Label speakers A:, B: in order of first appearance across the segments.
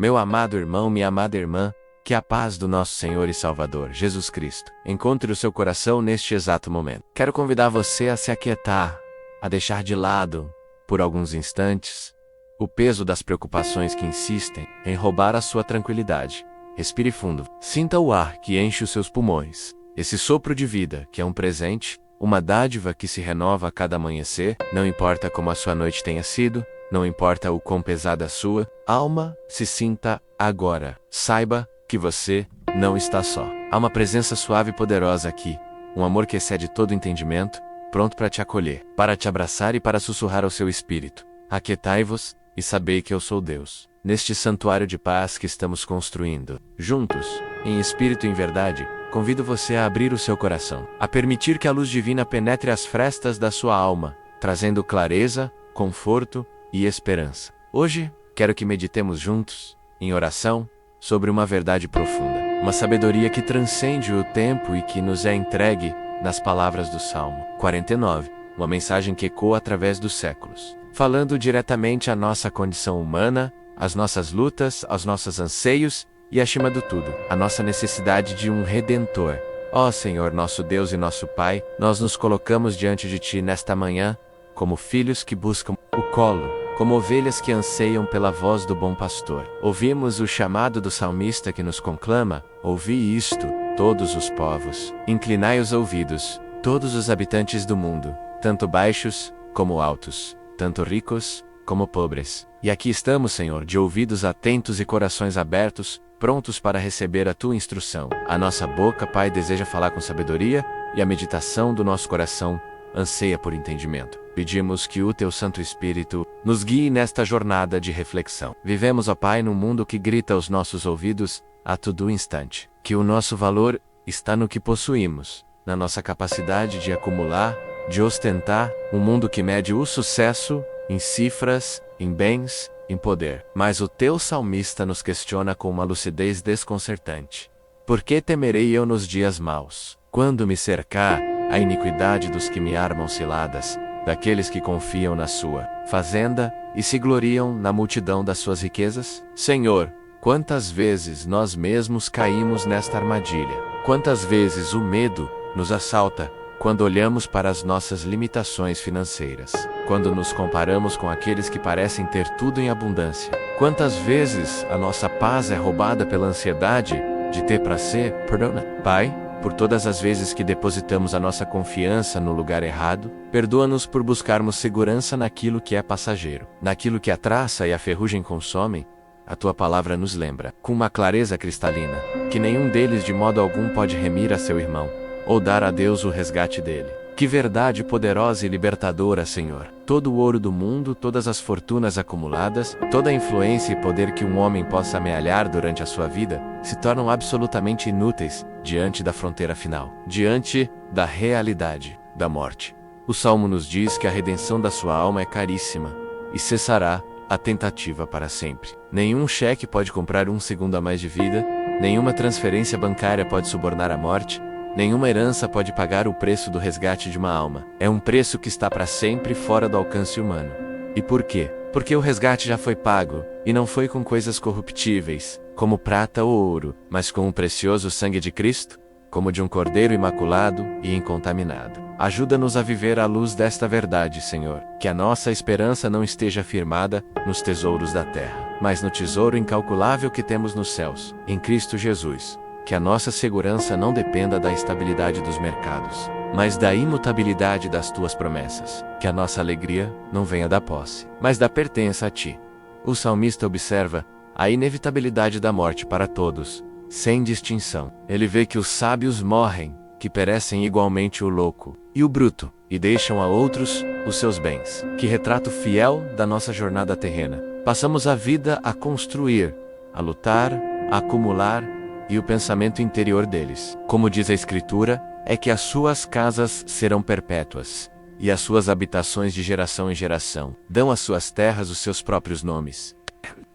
A: Meu amado irmão, minha amada irmã, que a paz do nosso Senhor e Salvador, Jesus Cristo, encontre o seu coração neste exato momento. Quero convidar você a se aquietar, a deixar de lado, por alguns instantes, o peso das preocupações que insistem em roubar a sua tranquilidade. Respire fundo. Sinta o ar que enche os seus pulmões. Esse sopro de vida, que é um presente, uma dádiva que se renova a cada amanhecer, não importa como a sua noite tenha sido, não importa o quão pesada a sua alma se sinta agora. Saiba que você não está só. Há uma presença suave e poderosa aqui, um amor que excede todo entendimento, pronto para te acolher, para te abraçar e para sussurrar ao seu espírito. Aquietai-vos e sabei que eu sou Deus. Neste santuário de paz que estamos construindo, juntos, em espírito e em verdade, convido você a abrir o seu coração, a permitir que a luz divina penetre as frestas da sua alma, trazendo clareza, conforto e esperança. Hoje, quero que meditemos juntos, em oração, sobre uma verdade profunda, uma sabedoria que transcende o tempo e que nos é entregue nas palavras do Salmo 49, uma mensagem que ecoa através dos séculos, falando diretamente à nossa condição humana, às nossas lutas, aos nossos anseios e, acima de tudo, à nossa necessidade de um Redentor. Ó Senhor, nosso Deus e nosso Pai, nós nos colocamos diante de Ti nesta manhã, como filhos que buscam o colo, como ovelhas que anseiam pela voz do bom pastor. Ouvimos o chamado do salmista que nos conclama: ouvi isto, todos os povos, inclinai os ouvidos, todos os habitantes do mundo, tanto baixos como altos, tanto ricos como pobres. E aqui estamos, Senhor, de ouvidos atentos e corações abertos, prontos para receber a Tua instrução. A nossa boca, Pai, deseja falar com sabedoria, e a meditação do nosso coração anseia por entendimento. Pedimos que o Teu Santo Espírito nos guie nesta jornada de reflexão. Vivemos, ó Pai, num mundo que grita aos nossos ouvidos a todo instante que o nosso valor está no que possuímos, na nossa capacidade de acumular, de ostentar, um mundo que mede o sucesso em cifras, em bens, em poder. Mas o Teu salmista nos questiona com uma lucidez desconcertante. Por que temerei eu nos dias maus, quando me cercar a iniquidade dos que me armam ciladas, daqueles que confiam na sua fazenda e se gloriam na multidão das suas riquezas? Senhor, quantas vezes nós mesmos caímos nesta armadilha? Quantas vezes o medo nos assalta quando olhamos para as nossas limitações financeiras? Quando nos comparamos com aqueles que parecem ter tudo em abundância? Quantas vezes a nossa paz é roubada pela ansiedade de ter para ser? Perdona, Pai, por todas as vezes que depositamos a nossa confiança no lugar errado, perdoa-nos por buscarmos segurança naquilo que é passageiro, naquilo que a traça e a ferrugem consomem. A Tua palavra nos lembra, com uma clareza cristalina, que nenhum deles de modo algum pode remir a seu irmão, ou dar a Deus o resgate dele. Que verdade poderosa e libertadora, Senhor! Todo o ouro do mundo, todas as fortunas acumuladas, toda a influência e poder que um homem possa amealhar durante a sua vida, se tornam absolutamente inúteis diante da fronteira final, diante da realidade da morte. O Salmo nos diz que a redenção da sua alma é caríssima, e cessará a tentativa para sempre. Nenhum cheque pode comprar um segundo a mais de vida, nenhuma transferência bancária pode subornar a morte, nenhuma herança pode pagar o preço do resgate de uma alma. É um preço que está para sempre fora do alcance humano. E por quê? Porque o resgate já foi pago, e não foi com coisas corruptíveis, como prata ou ouro, mas com o precioso sangue de Cristo, como de um cordeiro imaculado e incontaminado. Ajuda-nos a viver à luz desta verdade, Senhor, que a nossa esperança não esteja firmada nos tesouros da terra, mas no tesouro incalculável que temos nos céus, em Cristo Jesus. Que a nossa segurança não dependa da estabilidade dos mercados, mas da imutabilidade das Tuas promessas. Que a nossa alegria não venha da posse, mas da pertença a Ti. O salmista observa a inevitabilidade da morte para todos, sem distinção. Ele vê que os sábios morrem, que perecem igualmente o louco e o bruto, e deixam a outros os seus bens. Que retrato fiel da nossa jornada terrena. Passamos a vida a construir, a lutar, a acumular, e o pensamento interior deles, como diz a Escritura, é que as suas casas serão perpétuas, e as suas habitações de geração em geração. Dão às suas terras os seus próprios nomes.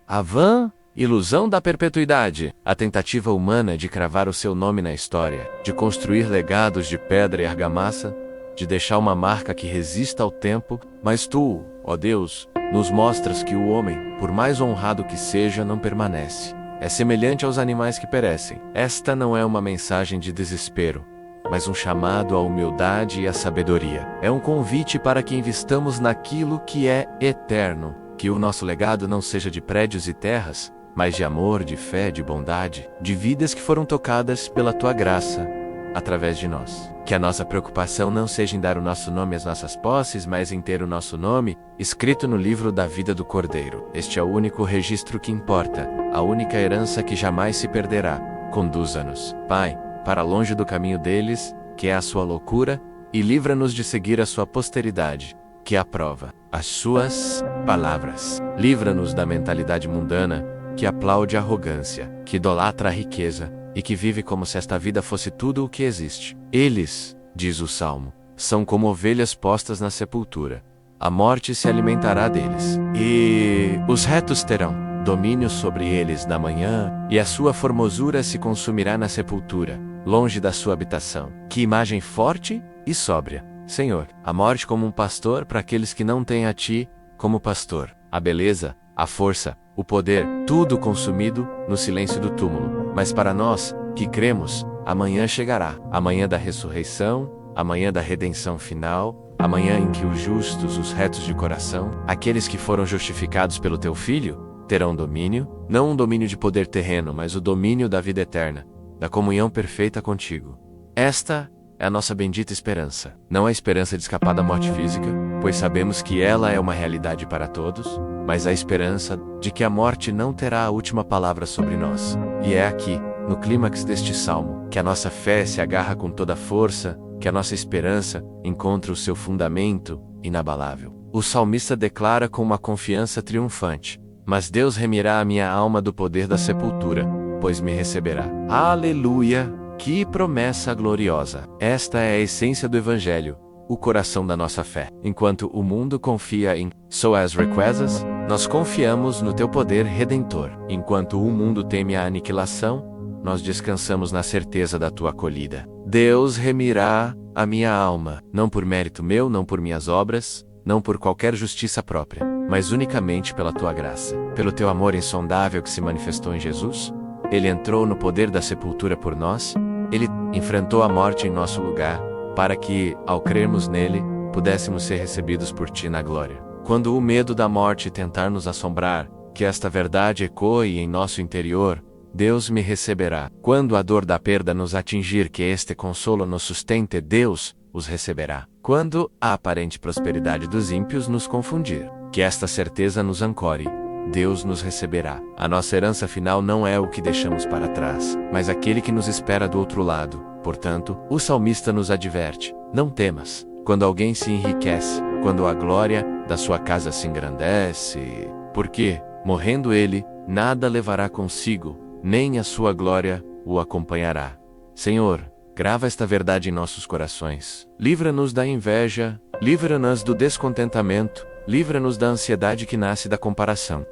A: A vã ilusão da perpetuidade, a tentativa humana de cravar o seu nome na história, de construir legados de pedra e argamassa, de deixar uma marca que resista ao tempo, mas Tu, Ó Deus, nos mostras que o homem, por mais honrado que seja, não permanece. É semelhante aos animais que perecem. Esta não é uma mensagem de desespero, mas um chamado à humildade e à sabedoria. É um convite para que investamos naquilo que é eterno, que o nosso legado não seja de prédios e terras, mas de amor, de fé, de bondade, de vidas que foram tocadas pela Tua graça, através de nós. Que a nossa preocupação não seja em dar o nosso nome às nossas posses, mas em ter o nosso nome escrito no livro da vida do Cordeiro. Este é o único registro que importa, a única herança que jamais se perderá. Conduza-nos, Pai, para longe do caminho deles, que é a sua loucura, e livra-nos de seguir a sua posteridade, que aprova as suas palavras. Livra-nos da mentalidade mundana, que aplaude a arrogância, que idolatra a riqueza, e que vive como se esta vida fosse tudo o que existe. Eles, diz o Salmo, são como ovelhas postas na sepultura. A morte se alimentará deles, e os retos terão domínio sobre eles na manhã, e a sua formosura se consumirá na sepultura, longe da sua habitação. Que imagem forte e sóbria, Senhor! A morte como um pastor para aqueles que não têm a Ti como pastor. A beleza, a força, o poder, tudo consumido no silêncio do túmulo. Mas para nós, que cremos, amanhã chegará. Amanhã da ressurreição, amanhã da redenção final, amanhã em que os justos, os retos de coração, aqueles que foram justificados pelo Teu Filho, terão domínio, não um domínio de poder terreno, mas o domínio da vida eterna, da comunhão perfeita contigo. Esta é a nossa bendita esperança. Não a esperança de escapar da morte física, pois sabemos que ela é uma realidade para todos, mas a esperança de que a morte não terá a última palavra sobre nós. E é aqui, no clímax deste salmo, que a nossa fé se agarra com toda a força, que a nossa esperança encontra o seu fundamento inabalável. O salmista declara com uma confiança triunfante: mas Deus remirá a minha alma do poder da sepultura, pois me receberá. Aleluia! Que promessa gloriosa! Esta é a essência do Evangelho, o coração da nossa fé. Enquanto o mundo confia em suas riquezas, nós confiamos no Teu poder redentor. Enquanto o mundo teme a aniquilação, nós descansamos na certeza da Tua acolhida. Deus remirá a minha alma, não por mérito meu, não por minhas obras, não por qualquer justiça própria, mas unicamente pela Tua graça. Pelo Teu amor insondável que se manifestou em Jesus, Ele entrou no poder da sepultura por nós, Ele enfrentou a morte em nosso lugar, para que, ao crermos nele, pudéssemos ser recebidos por Ti na glória. Quando o medo da morte tentar nos assombrar, que esta verdade ecoe em nosso interior: Deus me receberá. Quando a dor da perda nos atingir, que este consolo nos sustente, Deus os receberá. Quando a aparente prosperidade dos ímpios nos confundir, que esta certeza nos ancore: Deus nos receberá. A nossa herança final não é o que deixamos para trás, mas aquele que nos espera do outro lado. Portanto, o salmista nos adverte: não temas, quando alguém se enriquece, quando a glória da sua casa se engrandece, porque, morrendo ele, nada levará consigo, nem a sua glória o acompanhará. Senhor, grava esta verdade em nossos corações. Livra-nos da inveja, livra-nos do descontentamento, livra-nos da ansiedade que nasce da comparação.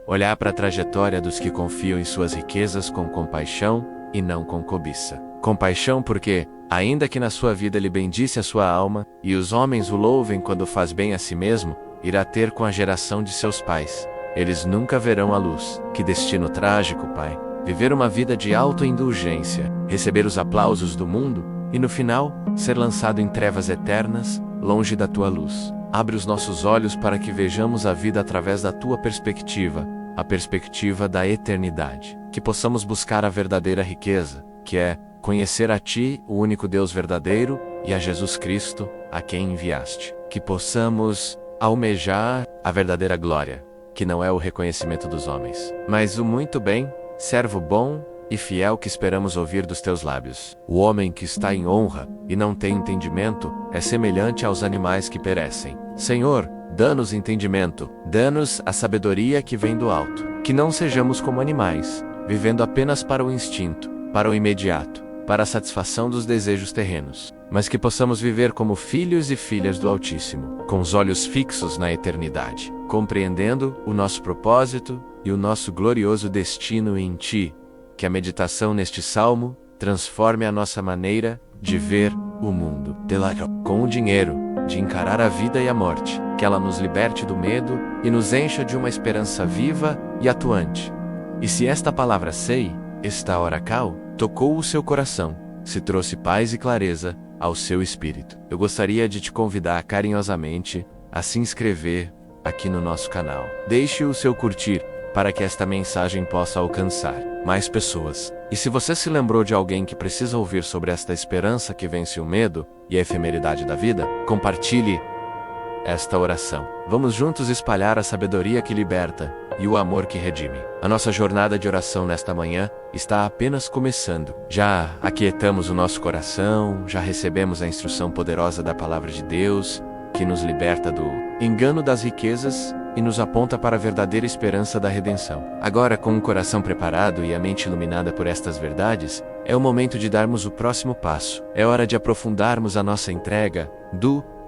A: Olhar para a trajetória dos que confiam em suas riquezas com compaixão e não com cobiça. Compaixão porque, ainda que na sua vida ele bendice a sua alma, e os homens o louvem quando faz bem a si mesmo, irá ter com a geração de seus pais. Eles nunca verão a luz. Que destino trágico, Pai! Viver uma vida de autoindulgência, receber os aplausos do mundo, e no final, ser lançado em trevas eternas, longe da Tua luz. Abre os nossos olhos para que vejamos a vida através da Tua perspectiva, a perspectiva da eternidade. Que possamos buscar a verdadeira riqueza, que é conhecer a Ti, o único Deus verdadeiro, e a Jesus Cristo, a quem enviaste. Que possamos almejar a verdadeira glória, que não é o reconhecimento dos homens, mas o muito bem, servo bom e fiel que esperamos ouvir dos Teus lábios. O homem que está em honra e não tem entendimento é semelhante aos animais que perecem. Senhor, dá-nos entendimento, dá-nos a sabedoria que vem do alto. Que não sejamos como animais, vivendo apenas para o instinto, para o imediato, para a satisfação dos desejos terrenos, mas que possamos viver como filhos e filhas do Altíssimo, com os olhos fixos na eternidade, compreendendo o nosso propósito e o nosso glorioso destino em Ti. Que a meditação neste salmo transforme a nossa maneira de ver o mundo. Com o dinheiro, de encarar a vida e a morte, que ela nos liberte do medo e nos encha de uma esperança viva e atuante. E se esta palavra sei, esta oracal, tocou o seu coração, se trouxe paz e clareza ao seu espírito, eu gostaria de te convidar carinhosamente a se inscrever aqui no nosso canal. Deixe o seu curtir para que esta mensagem possa alcançar mais pessoas. E se você se lembrou de alguém que precisa ouvir sobre esta esperança que vence o medo e a efemeridade da vida, compartilhe esta oração. Vamos juntos espalhar a sabedoria que liberta e o amor que redime. A nossa jornada de oração nesta manhã está apenas começando. Já aquietamos o nosso coração, já recebemos a instrução poderosa da palavra de Deus, que nos liberta do engano das riquezas e nos aponta para a verdadeira esperança da redenção. Agora, com o coração preparado e a mente iluminada por estas verdades, é o momento de darmos o próximo passo. É hora de aprofundarmos a nossa entrega,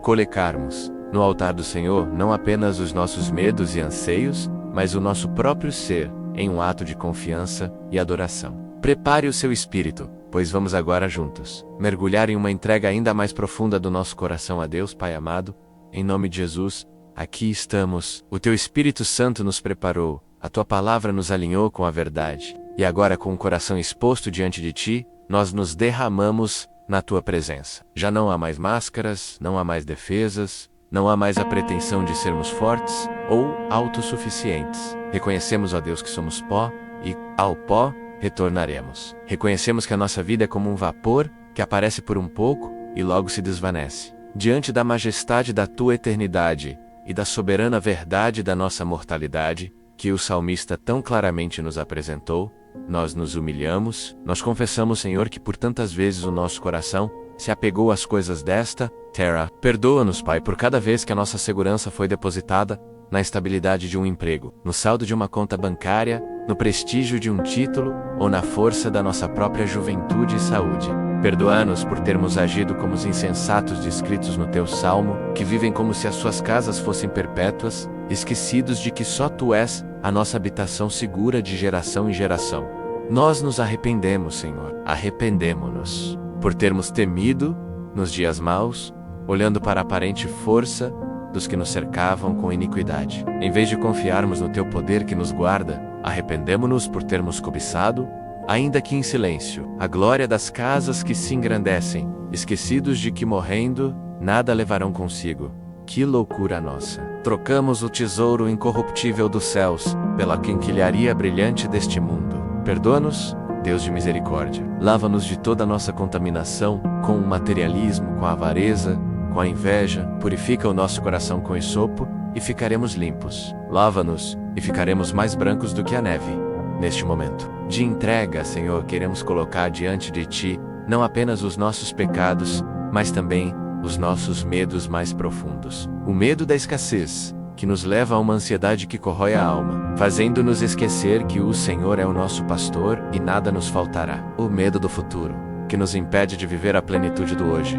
A: colocarmos no altar do Senhor não apenas os nossos medos e anseios, mas o nosso próprio ser, em um ato de confiança e adoração. Prepare o seu espírito, pois vamos agora juntos mergulhar em uma entrega ainda mais profunda do nosso coração a Deus, Pai amado. Em nome de Jesus, aqui estamos. O Teu Espírito Santo nos preparou, a Tua palavra nos alinhou com a verdade. E agora, com o coração exposto diante de Ti, nós nos derramamos na Tua presença. Já não há mais máscaras, não há mais defesas, não há mais a pretensão de sermos fortes ou autossuficientes. Reconhecemos, ó Deus, que somos pó e, ao pó, retornaremos. Reconhecemos que a nossa vida é como um vapor que aparece por um pouco e logo se desvanece. Diante da majestade da Tua eternidade e da soberana verdade da nossa mortalidade, que o salmista tão claramente nos apresentou, nós nos humilhamos, nós confessamos, Senhor, que por tantas vezes o nosso coração se apegou às coisas desta terra. Perdoa-nos, Pai, por cada vez que a nossa segurança foi depositada na estabilidade de um emprego, no saldo de uma conta bancária, no prestígio de um título ou na força da nossa própria juventude e saúde. Perdoa-nos por termos agido como os insensatos descritos no Teu Salmo, que vivem como se as suas casas fossem perpétuas, esquecidos de que só Tu és a nossa habitação segura de geração em geração. Nós nos arrependemos, Senhor, arrependemo-nos por termos temido, nos dias maus, olhando para a aparente força dos que nos cercavam com iniquidade. Em vez de confiarmos no Teu poder que nos guarda, arrependemo-nos por termos cobiçado, ainda que em silêncio, a glória das casas que se engrandecem, esquecidos de que morrendo, nada levarão consigo. Que loucura nossa! Trocamos o tesouro incorruptível dos céus pela quinquilharia brilhante deste mundo. Perdoa-nos, Deus de misericórdia. Lava-nos de toda a nossa contaminação com o materialismo, com a avareza, com a inveja. Purifica o nosso coração com esopo e ficaremos limpos. Lava-nos e ficaremos mais brancos do que a neve. Neste momento de entrega, Senhor, queremos colocar diante de Ti não apenas os nossos pecados, mas também os nossos medos mais profundos. O medo da escassez, que nos leva a uma ansiedade que corrói a alma, fazendo-nos esquecer que o Senhor é o nosso pastor e nada nos faltará. O medo do futuro, que nos impede de viver a plenitude do hoje,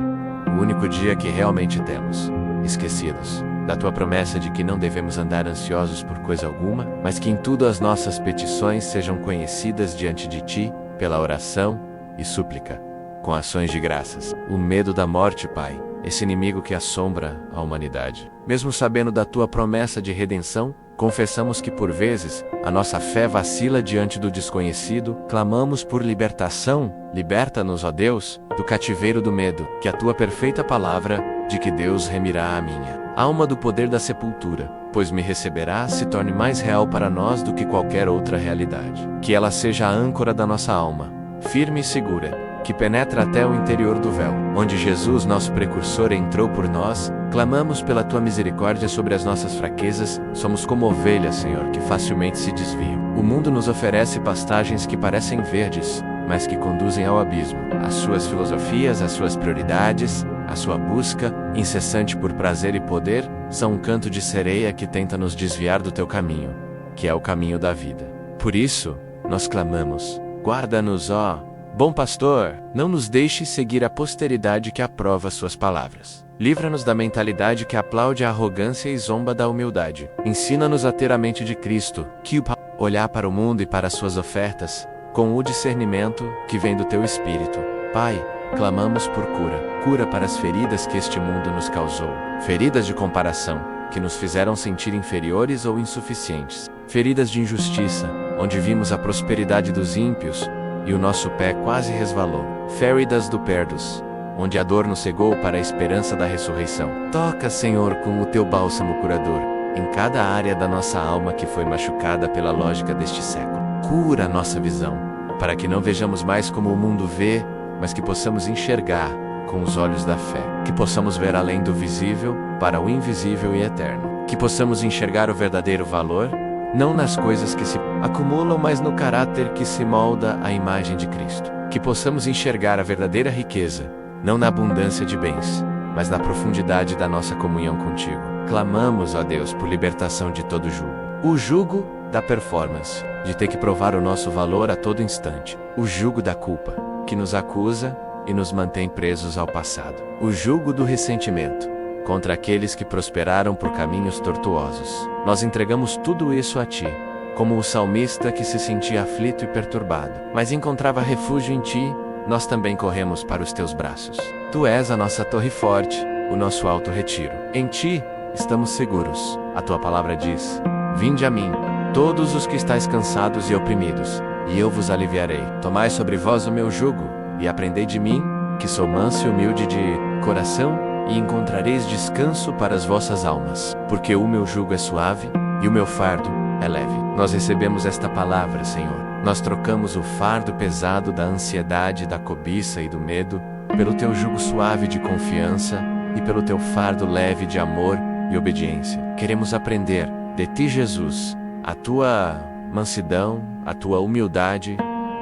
A: o único dia que realmente temos. Esquecidos da Tua promessa de que não devemos andar ansiosos por coisa alguma, mas que em tudo as nossas petições sejam conhecidas diante de Ti, pela oração e súplica, com ações de graças. O medo da morte, Pai, esse inimigo que assombra a humanidade. Mesmo sabendo da Tua promessa de redenção, confessamos que por vezes a nossa fé vacila diante do desconhecido, clamamos por libertação. Liberta-nos, ó Deus, do cativeiro do medo, que a Tua perfeita palavra de que Deus remirá a minha alma do poder da sepultura, pois me receberá, se torne mais real para nós do que qualquer outra realidade. Que ela seja a âncora da nossa alma, firme e segura, que penetra até o interior do véu, onde Jesus, nosso precursor, entrou por nós. Clamamos pela Tua misericórdia sobre as nossas fraquezas. Somos como ovelhas, Senhor, que facilmente se desviam. O mundo nos oferece pastagens que parecem verdes, mas que conduzem ao abismo. As suas filosofias, as suas prioridades, a sua busca, incessante por prazer e poder, são um canto de sereia que tenta nos desviar do Teu caminho, que é o caminho da vida. Por isso, nós clamamos: guarda-nos, ó Bom Pastor, não nos deixe seguir a posteridade que aprova Suas palavras. Livra-nos da mentalidade que aplaude a arrogância e zomba da humildade. Ensina-nos a ter a mente de Cristo, que olhar para o mundo e para Suas ofertas, com o discernimento que vem do Teu Espírito. Pai, clamamos por cura. Cura para as feridas que este mundo nos causou. Feridas de comparação, que nos fizeram sentir inferiores ou insuficientes. Feridas de injustiça, onde vimos a prosperidade dos ímpios e o nosso pé quase resvalou. Feridas do perdos, onde a dor nos cegou para a esperança da ressurreição. Toca, Senhor, com o teu bálsamo curador, em cada área da nossa alma que foi machucada pela lógica deste século. Cura a nossa visão, para que não vejamos mais como o mundo vê, mas que possamos enxergar com os olhos da fé. Que possamos ver além do visível para o invisível e eterno. Que possamos enxergar o verdadeiro valor, não nas coisas que se acumulam, mas no caráter que se molda à imagem de Cristo. Que possamos enxergar a verdadeira riqueza, não na abundância de bens, mas na profundidade da nossa comunhão contigo. Clamamos, ó Deus, por libertação de todo jugo. O jugo da performance, de ter que provar o nosso valor a todo instante. O jugo da culpa, que nos acusa e nos mantém presos ao passado. O jugo do ressentimento, contra aqueles que prosperaram por caminhos tortuosos. Nós entregamos tudo isso a Ti, como o salmista que se sentia aflito e perturbado, mas encontrava refúgio em Ti. Nós também corremos para os Teus braços. Tu és a nossa torre forte, o nosso alto retiro. Em Ti estamos seguros. A Tua palavra diz: vinde a mim, todos os que estáis cansados e oprimidos, e eu vos aliviarei. Tomai sobre vós o meu jugo, e aprendei de mim, que sou manso e humilde de coração, e encontrareis descanso para as vossas almas. Porque o meu jugo é suave, e o meu fardo é leve. Nós recebemos esta palavra, Senhor. Nós trocamos o fardo pesado da ansiedade, da cobiça e do medo, pelo Teu jugo suave de confiança, e pelo Teu fardo leve de amor e obediência. Queremos aprender de Ti, Jesus, a Tua mansidão, a Tua humildade,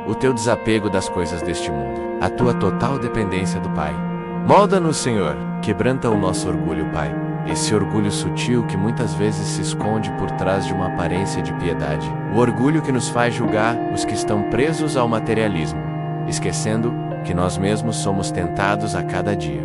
A: o Teu desapego das coisas deste mundo, a Tua total dependência do Pai. Molda-nos, Senhor, quebranta o nosso orgulho, Pai. Esse orgulho sutil que muitas vezes se esconde por trás de uma aparência de piedade. O orgulho que nos faz julgar os que estão presos ao materialismo, esquecendo que nós mesmos somos tentados a cada dia.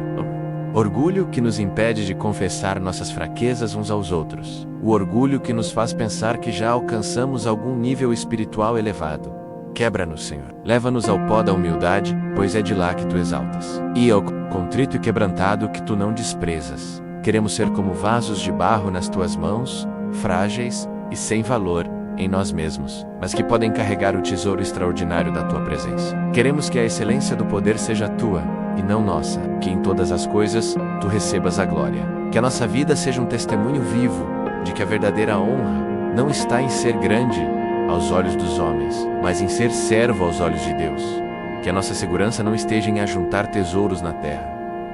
A: Orgulho que nos impede de confessar nossas fraquezas uns aos outros. O orgulho que nos faz pensar que já alcançamos algum nível espiritual elevado. Quebra-nos, Senhor. Leva-nos ao pó da humildade, pois é de lá que Tu exaltas. E ao contrito e quebrantado que Tu não desprezas. Queremos ser como vasos de barro nas Tuas mãos, frágeis e sem valor em nós mesmos, mas que podem carregar o tesouro extraordinário da Tua presença. Queremos que a excelência do poder seja Tua e não nossa, que em todas as coisas Tu recebas a glória. Que a nossa vida seja um testemunho vivo de que a verdadeira honra não está em ser grande aos olhos dos homens, mas em ser servo aos olhos de Deus. Que a nossa segurança não esteja em ajuntar tesouros na terra,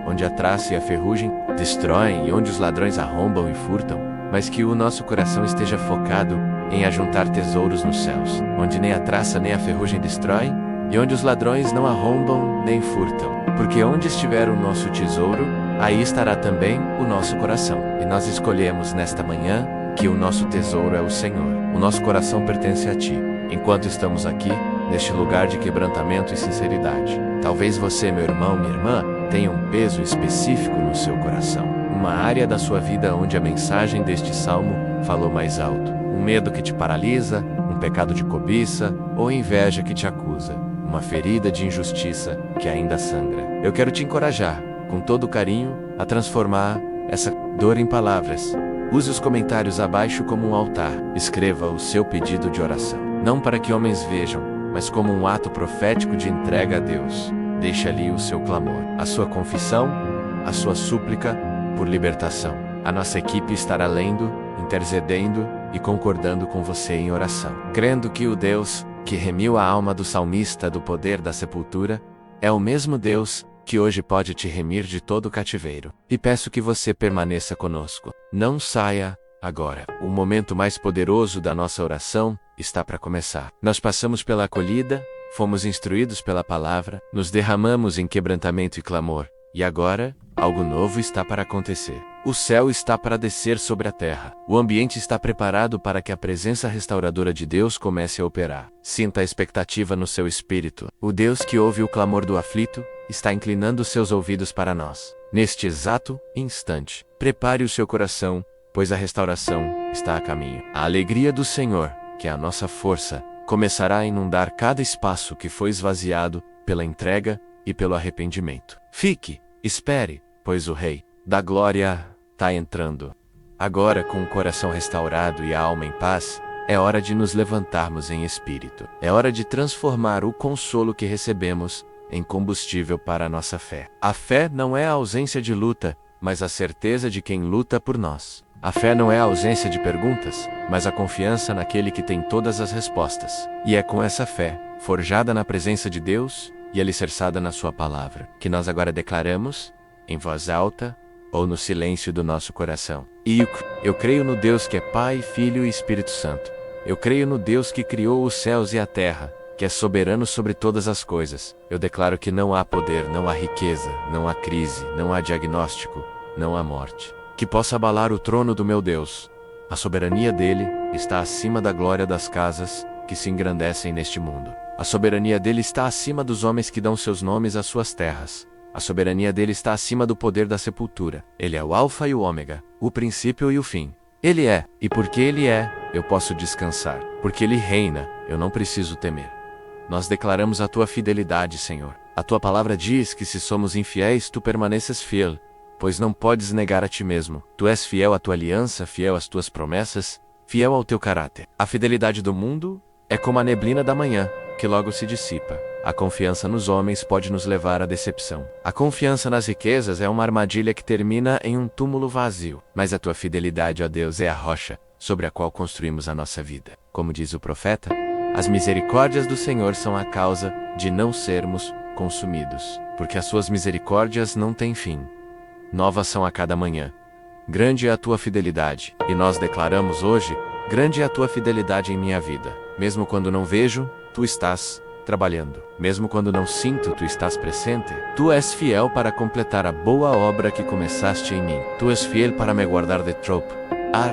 A: onde a traça e a ferrugem destroem e onde os ladrões arrombam e furtam, mas que o nosso coração esteja focado em ajuntar tesouros nos céus, onde nem a traça nem a ferrugem destroem, e onde os ladrões não arrombam nem furtam. Porque onde estiver o nosso tesouro, aí estará também o nosso coração. E nós escolhemos nesta manhã que o nosso tesouro é o Senhor. O nosso coração pertence a Ti, enquanto estamos aqui, neste lugar de quebrantamento e sinceridade. Talvez você, meu irmão, minha irmã, tenha um peso específico no seu coração. Uma área da sua vida onde a mensagem deste salmo falou mais alto. Um medo que te paralisa, um pecado de cobiça ou inveja que te acusa. Uma ferida de injustiça que ainda sangra. Eu quero te encorajar, com todo carinho, a transformar essa dor em palavras. Use os comentários abaixo como um altar. Escreva o seu pedido de oração. Não para que homens vejam, mas como um ato profético de entrega a Deus. Deixe ali o seu clamor, a sua confissão, a sua súplica por libertação. A nossa equipe estará lendo, intercedendo e concordando com você em oração. Crendo que o Deus que remiu a alma do salmista do poder da sepultura é o mesmo Deus que hoje pode te remir de todo o cativeiro. E peço que você permaneça conosco. Não saia agora. O momento mais poderoso da nossa oração está para começar. Nós passamos pela acolhida, fomos instruídos pela palavra, nos derramamos em quebrantamento e clamor. E agora, algo novo está para acontecer. O céu está para descer sobre a terra. O ambiente está preparado para que a presença restauradora de Deus comece a operar. Sinta a expectativa no seu espírito. O Deus que ouve o clamor do aflito está inclinando seus ouvidos para nós. Neste exato instante, prepare o seu coração, pois a restauração está a caminho. A alegria do Senhor, que é a nossa força, começará a inundar cada espaço que foi esvaziado pela entrega e pelo arrependimento. Fique, espere, pois o Rei da Glória está entrando. Agora, com o coração restaurado e a alma em paz, é hora de nos levantarmos em espírito. É hora de transformar o consolo que recebemos em combustível para a nossa fé. A fé não é a ausência de luta, mas a certeza de quem luta por nós. A fé não é a ausência de perguntas, mas a confiança naquele que tem todas as respostas. E é com essa fé, forjada na presença de Deus e alicerçada na sua palavra, que nós agora declaramos, em voz alta ou no silêncio do nosso coração. Eu creio no Deus que é Pai, Filho e Espírito Santo. Eu creio no Deus que criou os céus e a terra, que é soberano sobre todas as coisas. Eu declaro que não há poder, não há riqueza, não há crise, não há diagnóstico, não há morte que possa abalar o trono do meu Deus. A soberania dele está acima da glória das casas que se engrandecem neste mundo. A soberania dele está acima dos homens que dão seus nomes às suas terras. A soberania dele está acima do poder da sepultura. Ele é o Alfa e o Ômega, o princípio e o fim. Ele é, e porque ele é, eu posso descansar. Porque ele reina, eu não preciso temer. Nós declaramos a tua fidelidade, Senhor. A tua palavra diz que se somos infiéis, tu permaneces fiel, pois não podes negar a ti mesmo. Tu és fiel à tua aliança, fiel às tuas promessas, fiel ao teu caráter. A fidelidade do mundo é como a neblina da manhã, que logo se dissipa. A confiança nos homens pode nos levar à decepção. A confiança nas riquezas é uma armadilha que termina em um túmulo vazio. Mas a tua fidelidade, ó Deus, é a rocha sobre a qual construímos a nossa vida. Como diz o profeta, as misericórdias do Senhor são a causa de não sermos consumidos, porque as suas misericórdias não têm fim. Novas são a cada manhã. Grande é a tua fidelidade, e nós declaramos hoje, grande é a tua fidelidade em minha vida. Mesmo quando não vejo, tu estás trabalhando. Mesmo quando não sinto, tu estás presente. Tu és fiel para completar a boa obra que começaste em mim. Tu és fiel para me guardar de tropa,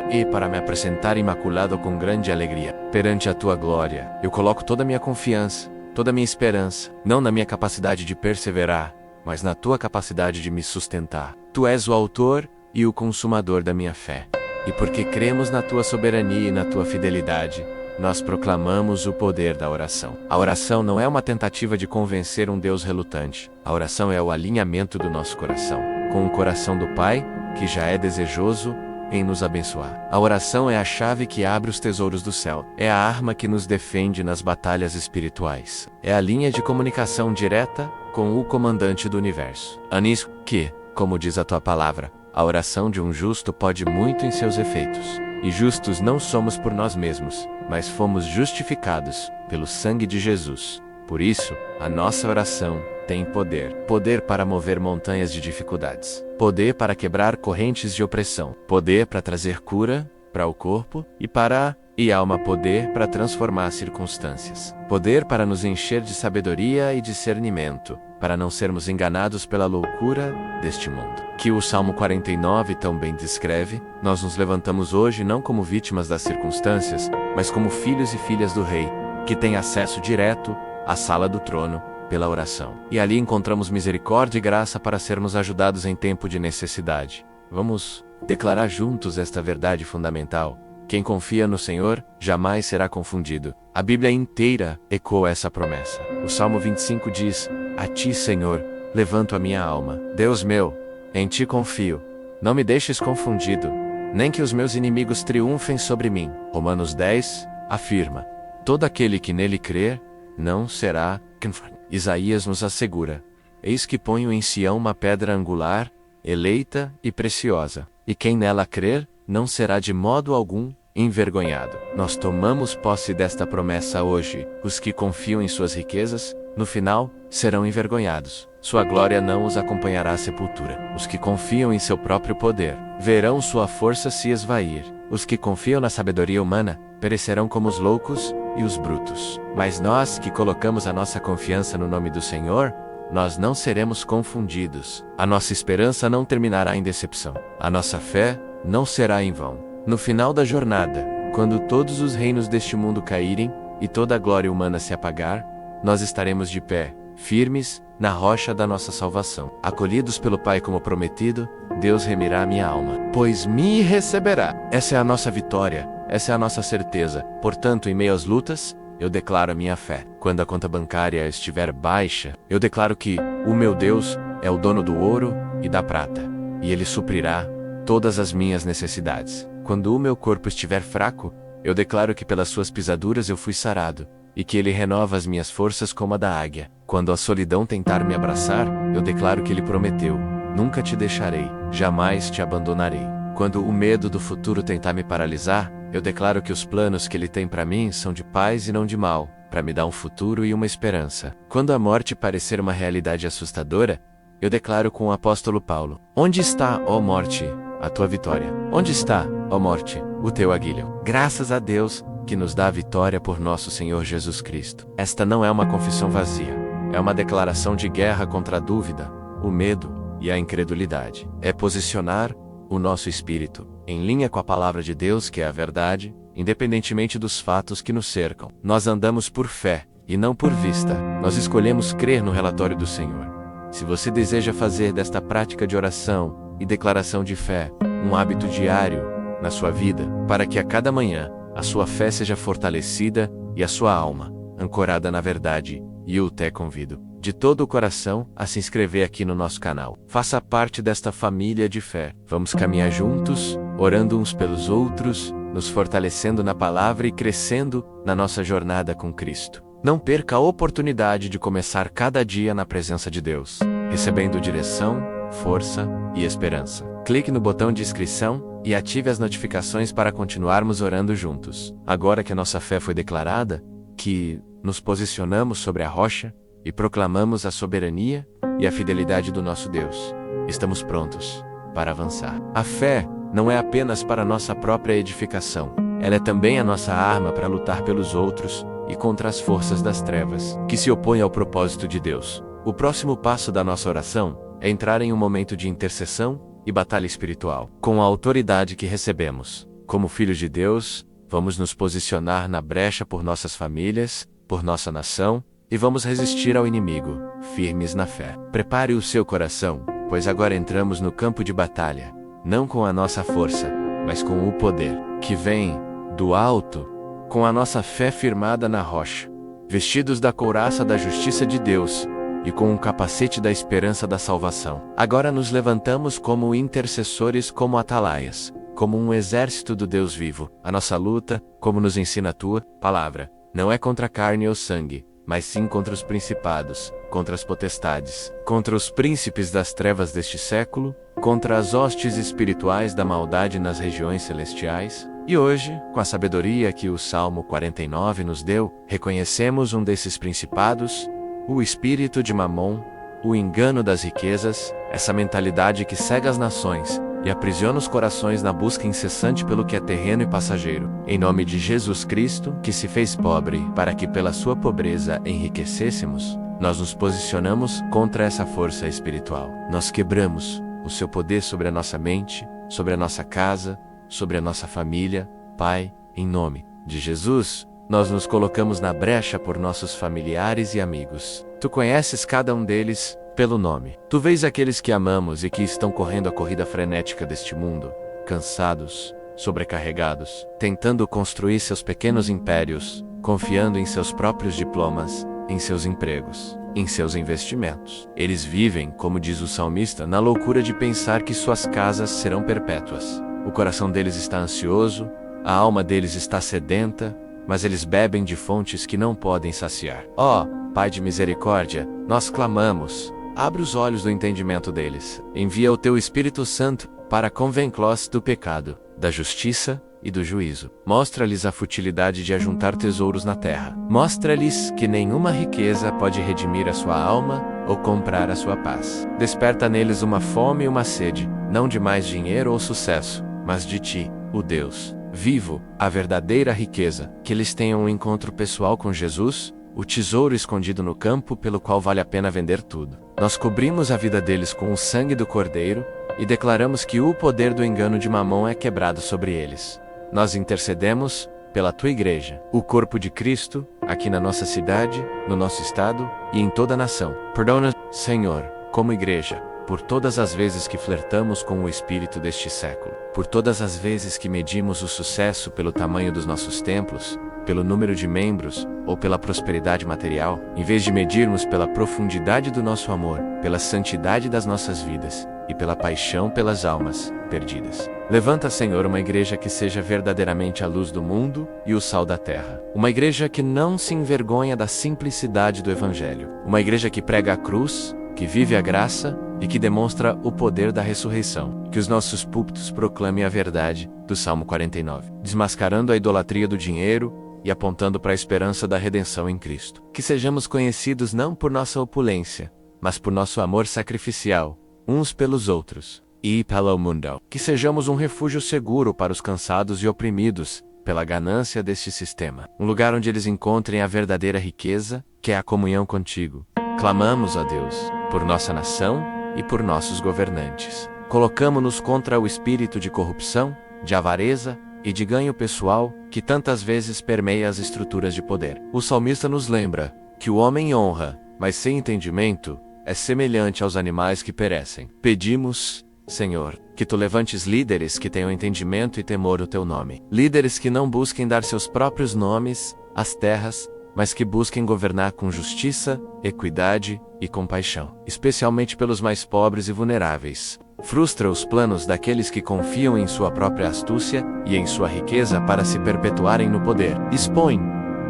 A: e para me apresentar imaculado com grande alegria. Perante a tua glória, eu coloco toda a minha confiança, toda a minha esperança, não na minha capacidade de perseverar, mas na tua capacidade de me sustentar. Tu és o autor e o consumador da minha fé. E porque cremos na tua soberania e na tua fidelidade, nós proclamamos o poder da oração. A oração não é uma tentativa de convencer um Deus relutante. A oração é o alinhamento do nosso coração com o coração do Pai, que já é desejoso em nos abençoar. A oração é a chave que abre os tesouros do céu. É a arma que nos defende nas batalhas espirituais. É a linha de comunicação direta com o comandante do universo. Anis que, como diz a tua palavra, a oração de um justo pode muito em seus efeitos. E justos não somos por nós mesmos, mas fomos justificados pelo sangue de Jesus. Por isso, a nossa oração tem poder. Poder para mover montanhas de dificuldades. Poder para quebrar correntes de opressão. Poder para trazer cura para o corpo e para a alma. Poder para transformar circunstâncias. Poder para nos encher de sabedoria e discernimento, para não sermos enganados pela loucura deste mundo. Que o Salmo 49 tão bem descreve, nós nos levantamos hoje não como vítimas das circunstâncias, mas como filhos e filhas do Rei, que têm acesso direto à sala do trono pela oração. E ali encontramos misericórdia e graça para sermos ajudados em tempo de necessidade. Vamos declarar juntos esta verdade fundamental. Quem confia no Senhor jamais será confundido. A Bíblia inteira ecoa essa promessa. O Salmo 25 diz: a ti, Senhor, levanto a minha alma. Deus meu, em ti confio. Não me deixes confundido, nem que os meus inimigos triunfem sobre mim. Romanos 10 afirma: todo aquele que nele crer não será confundido. Isaías nos assegura: eis que ponho em Sião uma pedra angular, eleita e preciosa, e quem nela crer não será de modo algum envergonhado. Nós tomamos posse desta promessa hoje. Os que confiam em suas riquezas, no final, serão envergonhados. Sua glória não os acompanhará à sepultura. Os que confiam em seu próprio poder, verão sua força se esvair. Os que confiam na sabedoria humana, perecerão como os loucos e os brutos. Mas nós que colocamos a nossa confiança no nome do Senhor, nós não seremos confundidos. A nossa esperança não terminará em decepção. A nossa fé não será em vão. No final da jornada, quando todos os reinos deste mundo caírem e toda a glória humana se apagar, nós estaremos de pé, firmes, na rocha da nossa salvação. Acolhidos pelo Pai como prometido, Deus remirá a minha alma, pois me receberá. Essa é a nossa vitória, essa é a nossa certeza. Portanto, em meio às lutas, eu declaro a minha fé. Quando a conta bancária estiver baixa, eu declaro que o meu Deus é o dono do ouro e da prata, e Ele suprirá todas as minhas necessidades. Quando o meu corpo estiver fraco, eu declaro que pelas suas pisaduras eu fui sarado, e que Ele renova as minhas forças como a da águia. Quando a solidão tentar me abraçar, eu declaro que Ele prometeu: nunca te deixarei, jamais te abandonarei. Quando o medo do futuro tentar me paralisar, eu declaro que os planos que Ele tem para mim são de paz e não de mal, para me dar um futuro e uma esperança. Quando a morte parecer uma realidade assustadora, eu declaro com o apóstolo Paulo: onde está, ó morte, a tua vitória? Onde está, ó morte, o teu aguilhão? Graças a Deus, que nos dá a vitória por nosso Senhor Jesus Cristo. Esta não é uma confissão vazia. É uma declaração de guerra contra a dúvida, o medo e a incredulidade. É posicionar o nosso espírito em linha com a palavra de Deus, que é a verdade, independentemente dos fatos que nos cercam. Nós andamos por fé e não por vista. Nós escolhemos crer no relatório do Senhor. Se você deseja fazer desta prática de oração e declaração de fé um hábito diário na sua vida, para que a cada manhã a sua fé seja fortalecida e a sua alma ancorada na verdade, e eu te convido de todo o coração a se inscrever aqui no nosso canal. Faça parte desta família de fé. Vamos caminhar juntos, orando uns pelos outros, nos fortalecendo na palavra e crescendo na nossa jornada com Cristo. Não perca a oportunidade de começar cada dia na presença de Deus, recebendo direção, força e esperança. Clique no botão de inscrição e ative as notificações para continuarmos orando juntos. Agora que a nossa fé foi declarada, que nos posicionamos sobre a rocha e proclamamos a soberania e a fidelidade do nosso Deus, estamos prontos para avançar. A fé não é apenas para nossa própria edificação, ela é também a nossa arma para lutar pelos outros e contra as forças das trevas que se opõem ao propósito de Deus. O próximo passo da nossa oração é entrar em um momento de intercessão e batalha espiritual. Com a autoridade que recebemos como filhos de Deus, vamos nos posicionar na brecha por nossas famílias, por nossa nação, e vamos resistir ao inimigo, firmes na fé. Prepare o seu coração, pois agora entramos no campo de batalha, não com a nossa força, mas com o poder que vem do alto, com a nossa fé firmada na rocha, vestidos da couraça da justiça de Deus e com o capacete da esperança da salvação. Agora nos levantamos como intercessores, como atalaias, como um exército do Deus vivo. A nossa luta, como nos ensina a tua palavra, não é contra carne ou sangue, mas sim contra os principados, contra as potestades, contra os príncipes das trevas deste século, contra as hostes espirituais da maldade nas regiões celestiais. E hoje, com a sabedoria que o Salmo 49 nos deu, reconhecemos um desses principados, o espírito de Mamon, o engano das riquezas, essa mentalidade que cega as nações e aprisiona os corações na busca incessante pelo que é terreno e passageiro. Em nome de Jesus Cristo, que se fez pobre para que pela sua pobreza enriquecêssemos, nós nos posicionamos contra essa força espiritual. Nós quebramos o seu poder sobre a nossa mente, sobre a nossa casa, sobre a nossa família. Pai, em nome de Jesus, nós nos colocamos na brecha por nossos familiares e amigos. Tu conheces cada um deles pelo nome. Tu vês aqueles que amamos e que estão correndo a corrida frenética deste mundo, cansados, sobrecarregados, tentando construir seus pequenos impérios, confiando em seus próprios diplomas, em seus empregos, em seus investimentos. Eles vivem, como diz o salmista, na loucura de pensar que suas casas serão perpétuas. O coração deles está ansioso, a alma deles está sedenta, mas eles bebem de fontes que não podem saciar. Ó, Pai de misericórdia, nós clamamos. Abre os olhos do entendimento deles. Envia o teu Espírito Santo para convencê-los do pecado, da justiça e do juízo. Mostra-lhes a futilidade de ajuntar tesouros na terra. Mostra-lhes que nenhuma riqueza pode redimir a sua alma ou comprar a sua paz. Desperta neles uma fome e uma sede, não de mais dinheiro ou sucesso, mas de ti, o Deus vivo, a verdadeira riqueza. Que eles tenham um encontro pessoal com Jesus, o tesouro escondido no campo pelo qual vale a pena vender tudo. Nós cobrimos a vida deles com o sangue do Cordeiro e declaramos que o poder do engano de Mamon é quebrado sobre eles. Nós intercedemos pela tua igreja, o corpo de Cristo, aqui na nossa cidade, no nosso estado e em toda a nação. Perdona, Senhor, como igreja, por todas as vezes que flertamos com o espírito deste século, por todas as vezes que medimos o sucesso pelo tamanho dos nossos templos, pelo número de membros ou pela prosperidade material, em vez de medirmos pela profundidade do nosso amor, pela santidade das nossas vidas e pela paixão pelas almas. perdidas. Levanta, Senhor, uma igreja que seja verdadeiramente a luz do mundo e o sal da terra. Uma igreja que não se envergonha da simplicidade do Evangelho. Uma igreja que prega a cruz, que vive a graça e que demonstra o poder da ressurreição. Que os nossos púlpitos proclamem a verdade do Salmo 49, desmascarando a idolatria do dinheiro e apontando para a esperança da redenção em Cristo. Que sejamos conhecidos não por nossa opulência, mas por nosso amor sacrificial, uns pelos outros, e pelo mundo. Que sejamos um refúgio seguro para os cansados e oprimidos pela ganância deste sistema. Um lugar onde eles encontrem a verdadeira riqueza, que é a comunhão contigo. Clamamos a Deus por nossa nação e por nossos governantes. Colocamo-nos contra o espírito de corrupção, de avareza e de ganho pessoal que tantas vezes permeia as estruturas de poder. O salmista nos lembra que o homem honra, mas sem entendimento, é semelhante aos animais que perecem. Pedimos, Senhor, que tu levantes líderes que tenham entendimento e temor do teu nome. Líderes que não busquem dar seus próprios nomes às terras, mas que busquem governar com justiça, equidade e compaixão, especialmente pelos mais pobres e vulneráveis. Frustra os planos daqueles que confiam em sua própria astúcia e em sua riqueza para se perpetuarem no poder. Expõe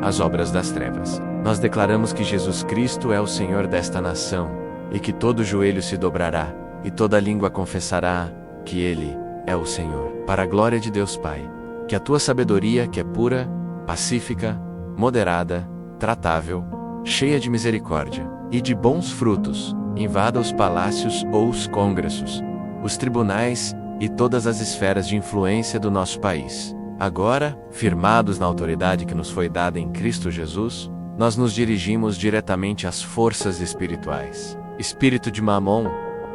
A: as obras das trevas. Nós declaramos que Jesus Cristo é o Senhor desta nação, e que todo joelho se dobrará, e toda língua confessará que Ele é o Senhor. Para a glória de Deus Pai, que a tua sabedoria, que é pura, pacífica, moderada, tratável, cheia de misericórdia e de bons frutos, invada os palácios ou os congressos, os tribunais e todas as esferas de influência do nosso país. Agora, firmados na autoridade que nos foi dada em Cristo Jesus, nós nos dirigimos diretamente às forças espirituais. Espírito de Mamon,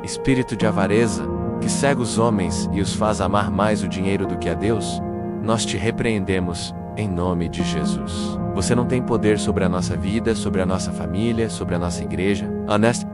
A: espírito de avareza, que cega os homens e os faz amar mais o dinheiro do que a Deus, nós te repreendemos em nome de Jesus. Você não tem poder sobre a nossa vida, sobre a nossa família, sobre a nossa igreja.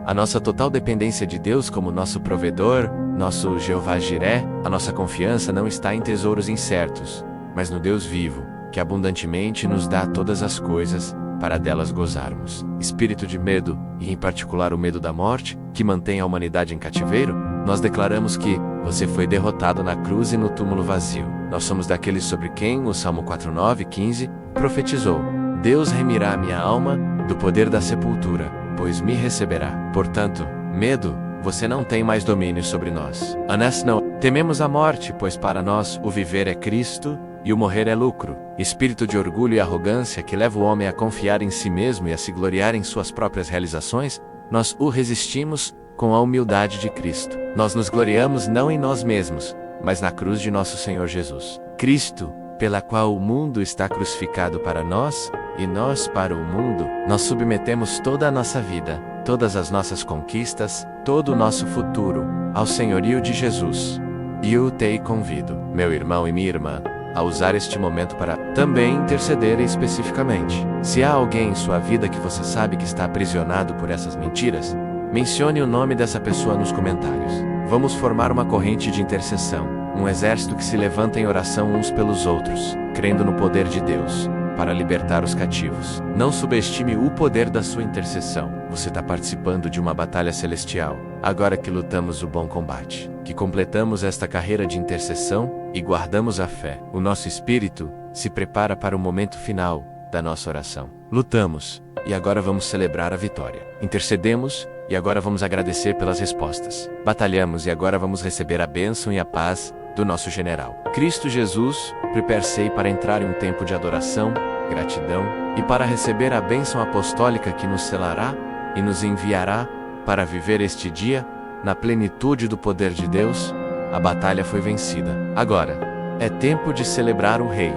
A: A nossa total dependência de Deus como nosso provedor, nosso Jeová Jiré, a nossa confiança não está em tesouros incertos, mas no Deus vivo, que abundantemente nos dá todas as coisas para delas gozarmos. Espírito de medo, e em particular o medo da morte, que mantém a humanidade em cativeiro, nós declaramos que você foi derrotado na cruz e no túmulo vazio. Nós somos daqueles sobre quem o Salmo 49:15 profetizou: Deus remirá a minha alma do poder da sepultura, pois me receberá. Portanto, medo, você não tem mais domínio sobre nós. Não tememos a morte, pois para nós o viver é Cristo e o morrer é lucro. Espírito de orgulho e arrogância que leva o homem a confiar em si mesmo e a se gloriar em suas próprias realizações, nós o resistimos com a humildade de Cristo. Nós nos gloriamos não em nós mesmos, mas na cruz de nosso Senhor Jesus. Cristo, pela qual o mundo está crucificado para nós, e nós para o mundo, nós submetemos toda a nossa vida, todas as nossas conquistas, todo o nosso futuro, ao senhorio de Jesus. E eu te convido, meu irmão e minha irmã, a usar este momento para também interceder especificamente. Se há alguém em sua vida que você sabe que está aprisionado por essas mentiras, mencione o nome dessa pessoa nos comentários. Vamos formar uma corrente de intercessão, um exército que se levanta em oração uns pelos outros, crendo no poder de Deus, para libertar os cativos. Não subestime o poder da sua intercessão. Você está participando de uma batalha celestial, agora que lutamos o bom combate, que completamos esta carreira de intercessão e guardamos a fé. O nosso espírito se prepara para o momento final da nossa oração. Lutamos, e agora vamos celebrar a vitória. Intercedemos, e agora vamos agradecer pelas respostas. Batalhamos, e agora vamos receber a bênção e a paz do nosso general. Cristo Jesus, prepare-se para entrar em um tempo de adoração, gratidão, e para receber a bênção apostólica que nos selará e nos enviará para viver este dia, na plenitude do poder de Deus. A batalha foi vencida. Agora, é tempo de celebrar o Rei.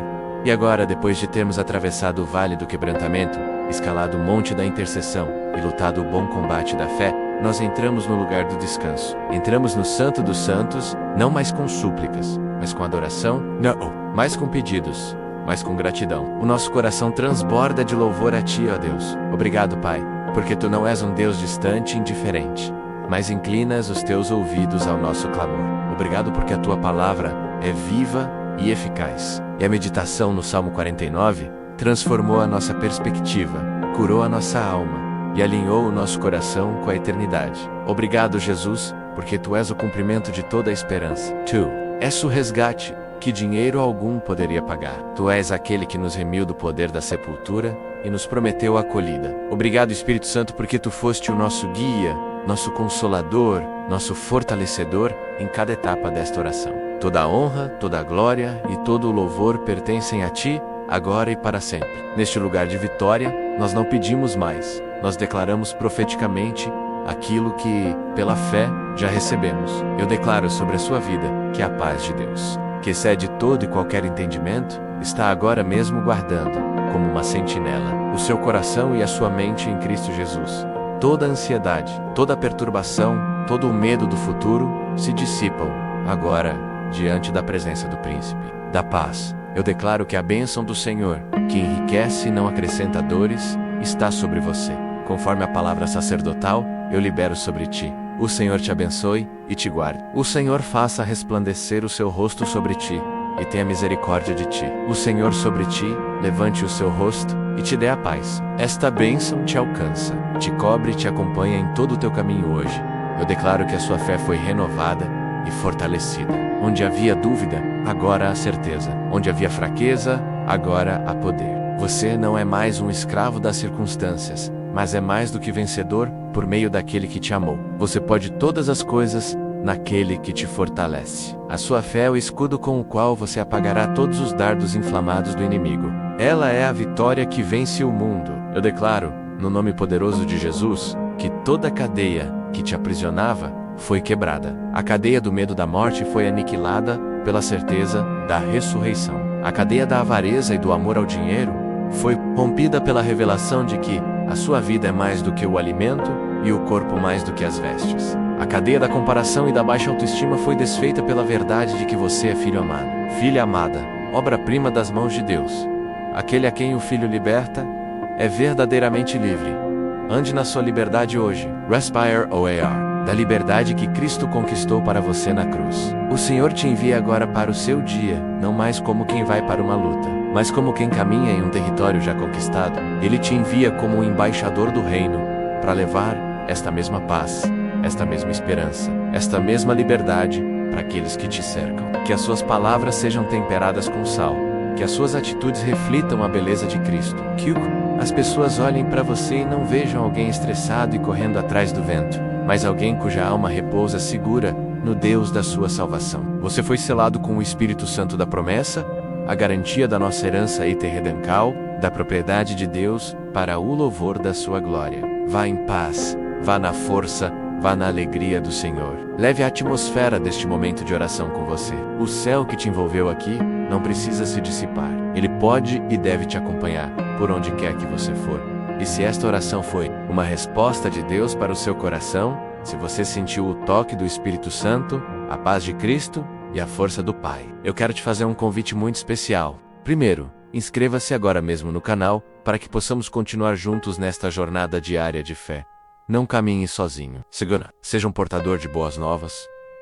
A: E agora, depois de termos atravessado o vale do quebrantamento, escalado o monte da intercessão e lutado o bom combate da fé, nós entramos no lugar do descanso. Entramos no Santo dos Santos, não mais com súplicas, mas com adoração, não, mais com pedidos, mas com gratidão. O nosso coração transborda de louvor a Ti, ó Deus. Obrigado, Pai, porque Tu não és um Deus distante e indiferente, mas inclinas os Teus ouvidos ao nosso clamor. Obrigado porque a Tua palavra é viva e eficaz. E a meditação no Salmo 49 transformou a nossa perspectiva, curou a nossa alma e alinhou o nosso coração com a eternidade. Obrigado, Jesus, porque Tu és o cumprimento de toda a esperança. Tu És o resgate que dinheiro algum poderia pagar. Tu és aquele que nos remiu do poder da sepultura e nos prometeu a acolhida. Obrigado, Espírito Santo, porque tu foste o nosso guia, nosso consolador, nosso fortalecedor em cada etapa desta oração. Toda a honra, toda a glória e todo o louvor pertencem a ti, agora e para sempre. Neste lugar de vitória, nós não pedimos mais, nós declaramos profeticamente aquilo que, pela fé, já recebemos. Eu declaro sobre a sua vida que a paz de Deus, que excede todo e qualquer entendimento, está agora mesmo guardando, como uma sentinela, o seu coração e a sua mente em Cristo Jesus. Toda a ansiedade, toda a perturbação, todo o medo do futuro se dissipam, agora, diante da presença do Príncipe da Paz. Eu declaro que a bênção do Senhor, que enriquece e não acrescenta dores, está sobre você. Conforme a palavra sacerdotal, eu libero sobre ti. O Senhor te abençoe e te guarde. O Senhor faça resplandecer o seu rosto sobre ti e tenha misericórdia de ti. O Senhor sobre ti levante o seu rosto e te dê a paz. Esta bênção te alcança, te cobre e te acompanha em todo o teu caminho hoje. Eu declaro que a sua fé foi renovada e fortalecida. Onde havia dúvida, agora há certeza. Onde havia fraqueza, agora há poder. Você não é mais um escravo das circunstâncias, mas é mais do que vencedor por meio daquele que te amou. Você pode todas as coisas naquele que te fortalece. A sua fé é o escudo com o qual você apagará todos os dardos inflamados do inimigo. Ela é a vitória que vence o mundo. Eu declaro, no nome poderoso de Jesus, que toda cadeia que te aprisionava foi quebrada. A cadeia do medo da morte foi aniquilada pela certeza da ressurreição. A cadeia da avareza e do amor ao dinheiro foi rompida pela revelação de que a sua vida é mais do que o alimento e o corpo mais do que as vestes. A cadeia da comparação e da baixa autoestima foi desfeita pela verdade de que você é filho amado. Filha amada, obra-prima das mãos de Deus. Aquele a quem o Filho liberta é verdadeiramente livre. Ande na sua liberdade hoje. Respire OAR, da liberdade que Cristo conquistou para você na cruz. O Senhor te envia agora para o seu dia, não mais como quem vai para uma luta, mas como quem caminha em um território já conquistado. Ele te envia como um embaixador do reino, para levar esta mesma paz, esta mesma esperança, esta mesma liberdade para aqueles que te cercam. Que as suas palavras sejam temperadas com sal, que as suas atitudes reflitam a beleza de Cristo. Que as pessoas olhem para você e não vejam alguém estressado e correndo atrás do vento, mas alguém cuja alma repousa segura no Deus da sua salvação. Você foi selado com o Espírito Santo da promessa, a garantia da nossa herança eterredencal, da propriedade de Deus, para o louvor da sua glória. Vá em paz, vá na força, vá na alegria do Senhor. Leve a atmosfera deste momento de oração com você. O céu que te envolveu aqui não precisa se dissipar. Ele pode e deve te acompanhar, por onde quer que você for. E se esta oração foi uma resposta de Deus para o seu coração, se você sentiu o toque do Espírito Santo, a paz de Cristo e a força do Pai, eu quero te fazer um convite muito especial. Primeiro, inscreva-se agora mesmo no canal, para que possamos continuar juntos nesta jornada diária de fé. Não caminhe sozinho. Segundo, seja um portador de boas novas.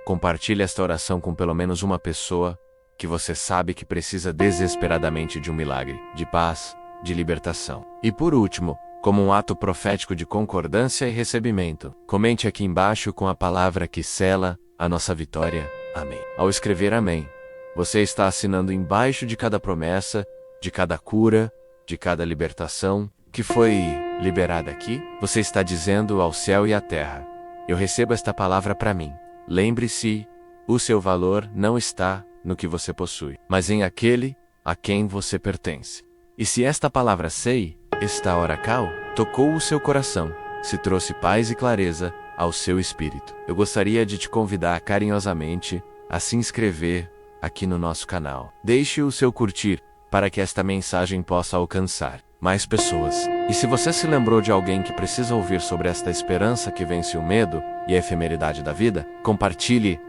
A: Compartilhe esta oração com pelo menos uma pessoa que você sabe que precisa desesperadamente de um milagre, de paz, de libertação. E por último, como um ato profético de concordância e recebimento, comente aqui embaixo com a palavra que sela a nossa vitória. Amém. Ao escrever amém, você está assinando embaixo de cada promessa, de cada cura, de cada libertação que foi liberada aqui. Você está dizendo ao céu e à terra: eu recebo esta palavra para mim. Lembre-se, o seu valor não está no que você possui, mas em aquele a quem você pertence. E se esta palavra sei, esta oracal, tocou o seu coração, se trouxe paz e clareza ao seu espírito, eu gostaria de te convidar carinhosamente a se inscrever aqui no nosso canal. Deixe o seu curtir para que esta mensagem possa alcançar mais pessoas. E se você se lembrou de alguém que precisa ouvir sobre esta esperança que vence o medo e a efemeridade da vida, compartilhe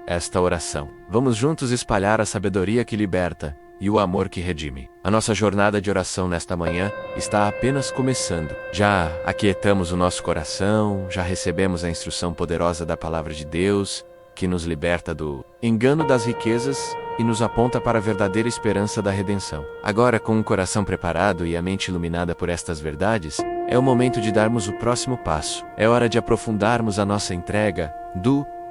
A: esta oração. Vamos juntos espalhar a sabedoria que liberta e o amor que redime. A nossa jornada de oração nesta manhã está apenas começando. Já aquietamos o nosso coração, já recebemos a instrução poderosa da palavra de Deus, que nos liberta do engano das riquezas e nos aponta para a verdadeira esperança da redenção. Agora, com o coração preparado e a mente iluminada por estas verdades, é o momento de darmos o próximo passo. É hora de aprofundarmos a nossa entrega,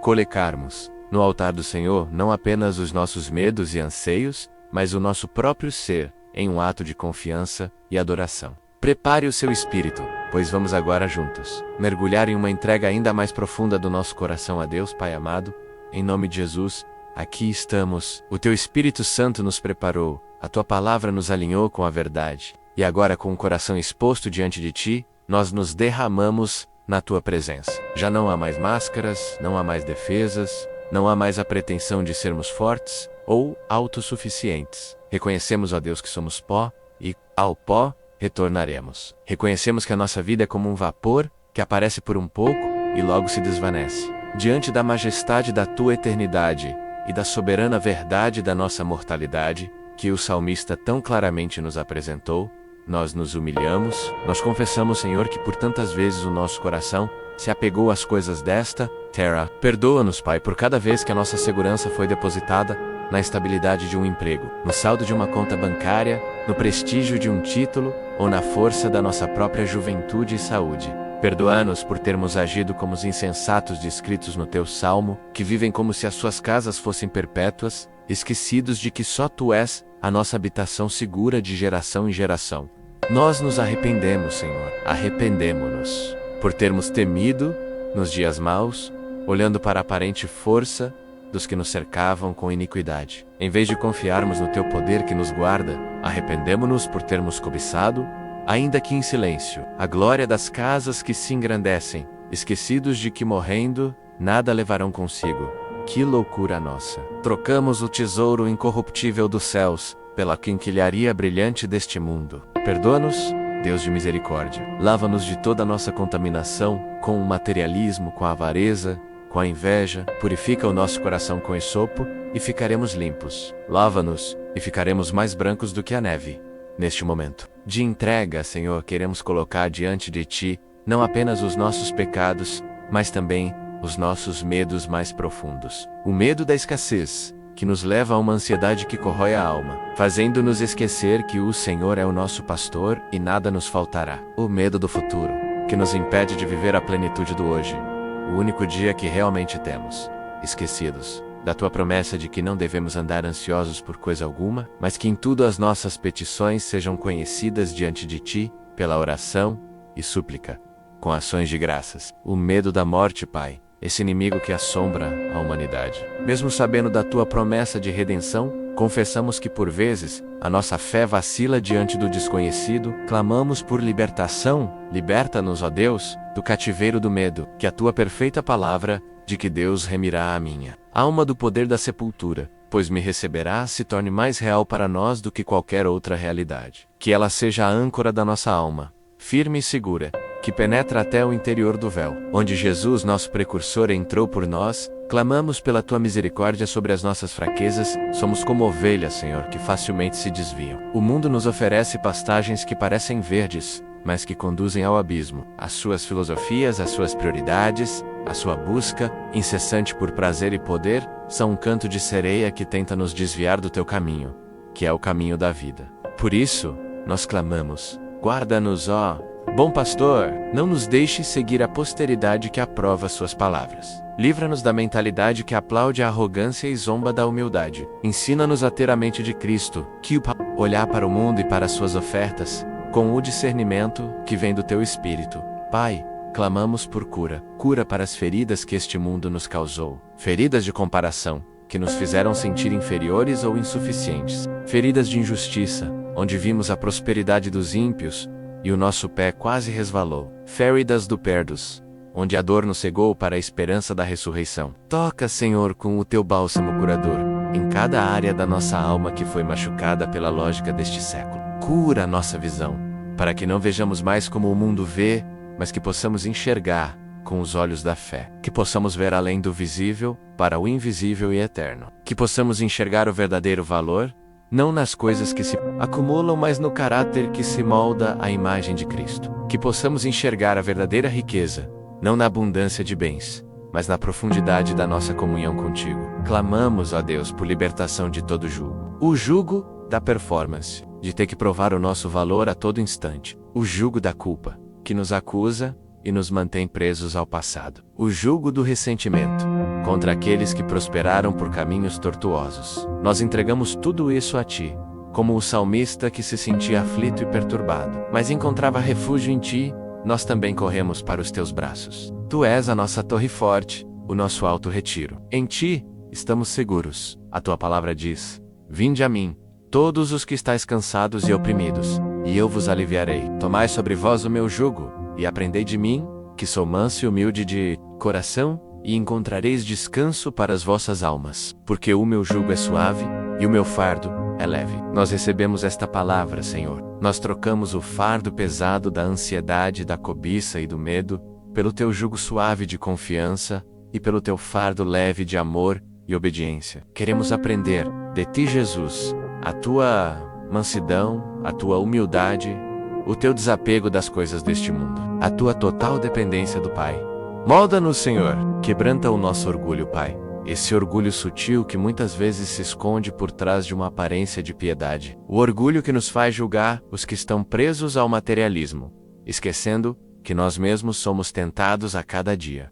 A: colecarmos no altar do Senhor não apenas os nossos medos e anseios, mas o nosso próprio ser, em um ato de confiança e adoração. Prepare o seu espírito, pois vamos agora juntos mergulhar em uma entrega ainda mais profunda do nosso coração a Deus, Pai amado. Em nome de Jesus, aqui estamos. O Teu Espírito Santo nos preparou, a Tua palavra nos alinhou com a verdade. E agora, com o coração exposto diante de Ti, nós nos derramamos na Tua presença. Já não há mais máscaras, não há mais defesas, não há mais a pretensão de sermos fortes ou autossuficientes. Reconhecemos, ó Deus, que somos pó e, ao pó, retornaremos. Reconhecemos que a nossa vida é como um vapor que aparece por um pouco e logo se desvanece. Diante da majestade da Tua eternidade e da soberana verdade da nossa mortalidade, que o salmista tão claramente nos apresentou, nós nos humilhamos, nós confessamos, Senhor, que por tantas vezes o nosso coração se apegou às coisas desta terra. Perdoa-nos, Pai, por cada vez que a nossa segurança foi depositada na estabilidade de um emprego, no saldo de uma conta bancária, no prestígio de um título ou na força da nossa própria juventude e saúde. Perdoa-nos por termos agido como os insensatos descritos no Teu Salmo, que vivem como se as suas casas fossem perpétuas, esquecidos de que só Tu és a nossa habitação segura de geração em geração. Nós nos arrependemos, Senhor, arrependemo-nos por termos temido, nos dias maus, olhando para a aparente força dos que nos cercavam com iniquidade. Em vez de confiarmos no Teu poder que nos guarda, arrependemo-nos por termos cobiçado, ainda que em silêncio, a glória das casas que se engrandecem, esquecidos de que morrendo, nada levarão consigo. Que loucura nossa! Trocamos o tesouro incorruptível dos céus pela quinquilharia brilhante deste mundo. Perdoa-nos, Deus de misericórdia. Lava-nos de toda a nossa contaminação, com o materialismo, com a avareza, com a inveja. Purifica o nosso coração com esopo e ficaremos limpos. Lava-nos e ficaremos mais brancos do que a neve. Neste momento de entrega, Senhor, queremos colocar diante de Ti não apenas os nossos pecados, mas também os nossos medos mais profundos. O medo da escassez, que nos leva a uma ansiedade que corrói a alma, fazendo-nos esquecer que o Senhor é o nosso pastor e nada nos faltará. O medo do futuro, que nos impede de viver a plenitude do hoje, o único dia que realmente temos, esquecidos da Tua promessa de que não devemos andar ansiosos por coisa alguma, mas que em tudo as nossas petições sejam conhecidas diante de Ti, pela oração e súplica, com ações de graças. O medo da morte, Pai, esse inimigo que assombra a humanidade. Mesmo sabendo da Tua promessa de redenção, confessamos que por vezes a nossa fé vacila diante do desconhecido, clamamos por libertação. Liberta-nos, ó Deus, do cativeiro do medo, que a Tua perfeita palavra de que Deus remirá a minha alma do poder da sepultura, pois me receberá, se torne mais real para nós do que qualquer outra realidade. Que ela seja a âncora da nossa alma, firme e segura, que penetra até o interior do véu, onde Jesus, nosso precursor, entrou por nós. Clamamos pela Tua misericórdia sobre as nossas fraquezas. Somos como ovelhas, Senhor, que facilmente se desviam. O mundo nos oferece pastagens que parecem verdes, mas que conduzem ao abismo. As suas filosofias, as suas prioridades, a sua busca, incessante por prazer e poder, são um canto de sereia que tenta nos desviar do Teu caminho, que é o caminho da vida. Por isso, nós clamamos: guarda-nos, ó bom pastor, não nos deixe seguir a posteridade que aprova Suas palavras. Livra-nos da mentalidade que aplaude a arrogância e zomba da humildade. Ensina-nos a ter a mente de Cristo, que olhar para o mundo e para Suas ofertas, com o discernimento que vem do Teu Espírito. Pai, clamamos por cura. Cura para as feridas que este mundo nos causou. Feridas de comparação, que nos fizeram sentir inferiores ou insuficientes. Feridas de injustiça, onde vimos a prosperidade dos ímpios e o nosso pé quase resvalou. Feridas do perdos, onde a dor nos cegou para a esperança da ressurreição. Toca, Senhor, com o Teu bálsamo curador, em cada área da nossa alma que foi machucada pela lógica deste século. Cura a nossa visão, para que não vejamos mais como o mundo vê, mas que possamos enxergar com os olhos da fé. Que possamos ver além do visível, para o invisível e eterno. Que possamos enxergar o verdadeiro valor, não nas coisas que se acumulam, mas no caráter que se molda à imagem de Cristo. Que possamos enxergar a verdadeira riqueza, não na abundância de bens, mas na profundidade da nossa comunhão contigo. Clamamos, ó Deus, por libertação de todo jugo. O jugo da performance, de ter que provar o nosso valor a todo instante. O jugo da culpa, que nos acusa e nos mantém presos ao passado. O jugo do ressentimento, contra aqueles que prosperaram por caminhos tortuosos. Nós entregamos tudo isso a ti, como o salmista que se sentia aflito e perturbado, mas encontrava refúgio em ti. Nós também corremos para os teus braços. Tu és a nossa torre forte, o nosso alto retiro. Em ti estamos seguros. A tua palavra diz: vinde a mim, todos os que estáis cansados e oprimidos, e eu vos aliviarei. Tomai sobre vós o meu jugo, e aprendei de mim, que sou manso e humilde de coração, e encontrareis descanso para as vossas almas. Porque o meu jugo é suave, e o meu fardo é leve. Nós recebemos esta palavra, Senhor. Nós trocamos o fardo pesado da ansiedade, da cobiça e do medo, pelo teu jugo suave de confiança, e pelo teu fardo leve de amor e obediência. Queremos aprender de ti, Jesus, a tua mansidão, a tua humildade, o teu desapego das coisas deste mundo, a tua total dependência do Pai. Molda-nos, Senhor, quebranta o nosso orgulho, Pai. Esse orgulho sutil que muitas vezes se esconde por trás de uma aparência de piedade. O orgulho que nos faz julgar os que estão presos ao materialismo, esquecendo que nós mesmos somos tentados a cada dia.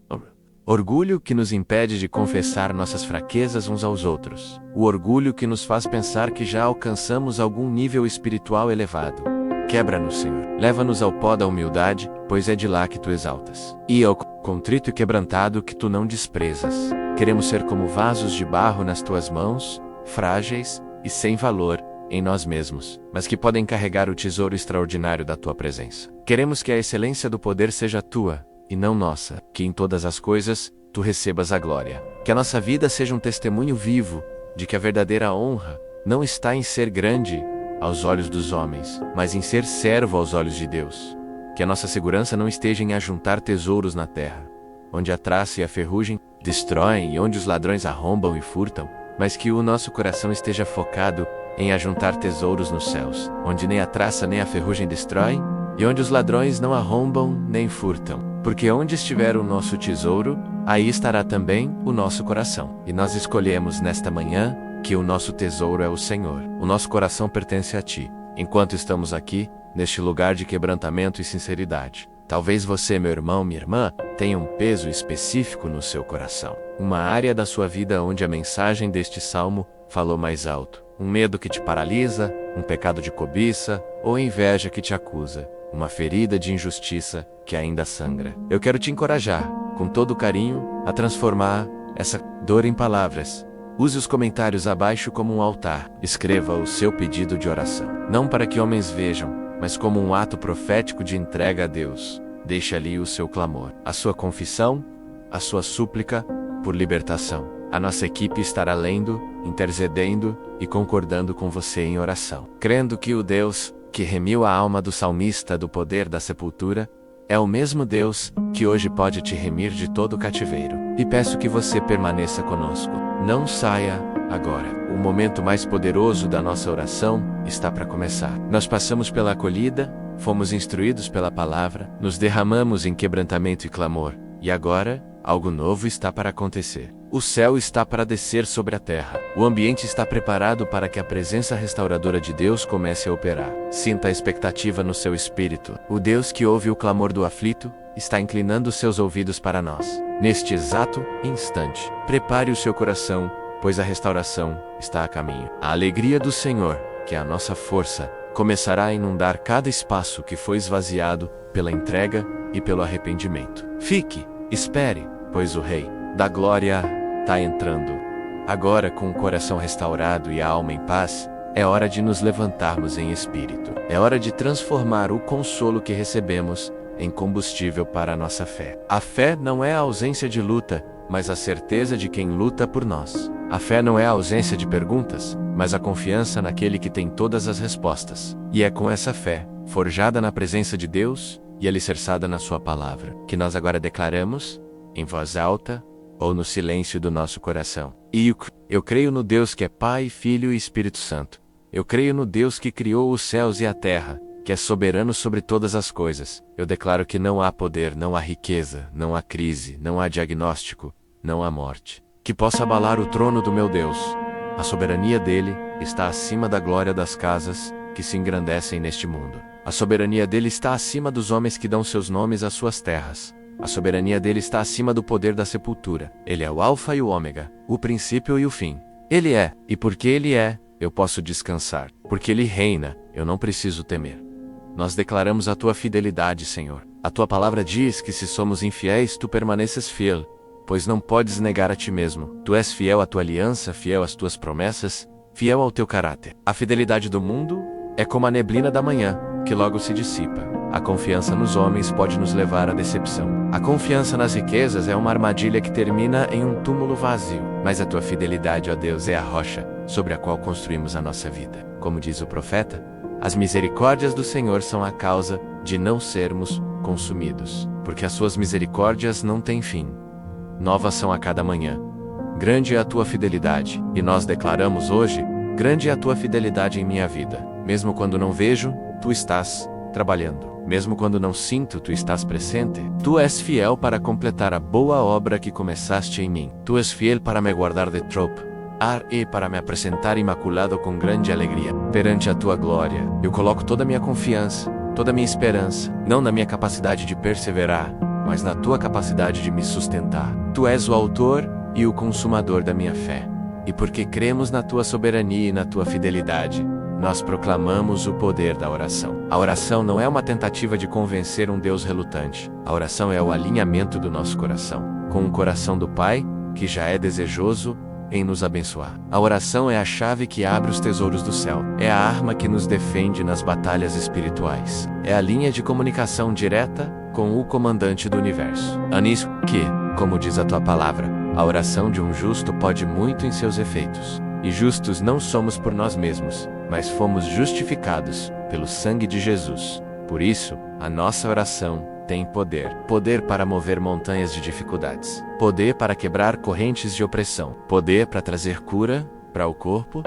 A: Orgulho que nos impede de confessar nossas fraquezas uns aos outros. O orgulho que nos faz pensar que já alcançamos algum nível espiritual elevado. Quebra-nos, Senhor. Leva-nos ao pó da humildade, pois é de lá que tu exaltas. E ao contrito e quebrantado que tu não desprezas. Queremos ser como vasos de barro nas tuas mãos, frágeis e sem valor em nós mesmos, mas que podem carregar o tesouro extraordinário da tua presença. Queremos que a excelência do poder seja tua, e não nossa, que em todas as coisas tu recebas a glória. Que a nossa vida seja um testemunho vivo de que a verdadeira honra não está em ser grande aos olhos dos homens, mas em ser servo aos olhos de Deus. Que a nossa segurança não esteja em ajuntar tesouros na terra, onde a traça e a ferrugem destroem e onde os ladrões arrombam e furtam, mas que o nosso coração esteja focado em ajuntar tesouros nos céus, onde nem a traça nem a ferrugem destroem, e onde os ladrões não arrombam nem furtam. Porque onde estiver o nosso tesouro, aí estará também o nosso coração. E nós escolhemos nesta manhã que o nosso tesouro é o Senhor. O nosso coração pertence a ti. Enquanto estamos aqui, neste lugar de quebrantamento e sinceridade, talvez você, meu irmão, minha irmã, tenha um peso específico no seu coração. Uma área da sua vida onde a mensagem deste salmo falou mais alto. Um medo que te paralisa, um pecado de cobiça ou inveja que te acusa. Uma ferida de injustiça que ainda sangra. Eu quero te encorajar, com todo carinho, a transformar essa dor em palavras. Use os comentários abaixo como um altar. Escreva o seu pedido de oração. Não para que homens vejam, mas como um ato profético de entrega a Deus. Deixe ali o seu clamor, a sua confissão, a sua súplica por libertação. A nossa equipe estará lendo, intercedendo e concordando com você em oração. Crendo que o Deus que remiu a alma do salmista do poder da sepultura, é o mesmo Deus que hoje pode te remir de todo o cativeiro. E peço que você permaneça conosco. Não saia agora. O momento mais poderoso da nossa oração está para começar. Nós passamos pela acolhida, fomos instruídos pela palavra, nos derramamos em quebrantamento e clamor, e agora, algo novo está para acontecer. O céu está para descer sobre a terra. O ambiente está preparado para que a presença restauradora de Deus comece a operar. Sinta a expectativa no seu espírito. O Deus que ouve o clamor do aflito está inclinando seus ouvidos para nós. Neste exato instante, prepare o seu coração, pois a restauração está a caminho. A alegria do Senhor, que é a nossa força, começará a inundar cada espaço que foi esvaziado pela entrega e pelo arrependimento. Fique, espere, pois o Rei da Glória está entrando. Agora, com o coração restaurado e a alma em paz, é hora de nos levantarmos em espírito. É hora de transformar o consolo que recebemos em combustível para a nossa fé. A fé não é a ausência de luta, mas a certeza de quem luta por nós. A fé não é a ausência de perguntas, mas a confiança naquele que tem todas as respostas. E é com essa fé, forjada na presença de Deus e alicerçada na sua palavra, que nós agora declaramos, em voz alta, ou no silêncio do nosso coração. E eu creio no Deus que é Pai, Filho e Espírito Santo. Eu creio no Deus que criou os céus e a terra, que é soberano sobre todas as coisas. Eu declaro que não há poder, não há riqueza, não há crise, não há diagnóstico, não há morte que possa abalar o trono do meu Deus. A soberania dele está acima da glória das casas que se engrandecem neste mundo. A soberania dele está acima dos homens que dão seus nomes às suas terras. A soberania dele está acima do poder da sepultura. Ele é o alfa e o ômega, o princípio e o fim. Ele é, e porque ele é, eu posso descansar. Porque ele reina, eu não preciso temer. Nós declaramos a tua fidelidade, Senhor. A tua palavra diz que se somos infiéis, tu permaneces fiel, pois não podes negar a ti mesmo. Tu és fiel à tua aliança, fiel às tuas promessas, fiel ao teu caráter. A fidelidade do mundo é como a neblina da manhã, que logo se dissipa. A confiança nos homens pode nos levar à decepção. A confiança nas riquezas é uma armadilha que termina em um túmulo vazio. Mas a tua fidelidade, ó Deus, é a rocha sobre a qual construímos a nossa vida. Como diz o profeta, as misericórdias do Senhor são a causa de não sermos consumidos, porque as suas misericórdias não têm fim. Novas são a cada manhã. Grande é a tua fidelidade, e nós declaramos hoje, grande é a tua fidelidade em minha vida. Mesmo quando não vejo, tu estás trabalhando. Mesmo quando não sinto, tu estás presente. Tu és fiel para completar a boa obra que começaste em mim. Tu és fiel para me guardar de tropeçar e para me apresentar imaculado com grande alegria perante a tua glória. Eu coloco toda a minha confiança, toda a minha esperança, não na minha capacidade de perseverar, mas na tua capacidade de me sustentar. Tu és o autor e o consumador da minha fé. E porque cremos na tua soberania e na tua fidelidade, nós proclamamos o poder da oração. A oração não é uma tentativa de convencer um Deus relutante. A oração é o alinhamento do nosso coração com o coração do Pai, que já é desejoso em nos abençoar. A oração é a chave que abre os tesouros do céu. É a arma que nos defende nas batalhas espirituais. É a linha de comunicação direta com o comandante do universo. É nisso que, como diz a tua palavra, a oração de um justo pode muito em seus efeitos. E justos não somos por nós mesmos, mas fomos justificados pelo sangue de Jesus. Por isso, a nossa oração tem poder. Poder para mover montanhas de dificuldades. Poder para quebrar correntes de opressão. Poder para trazer cura para o corpo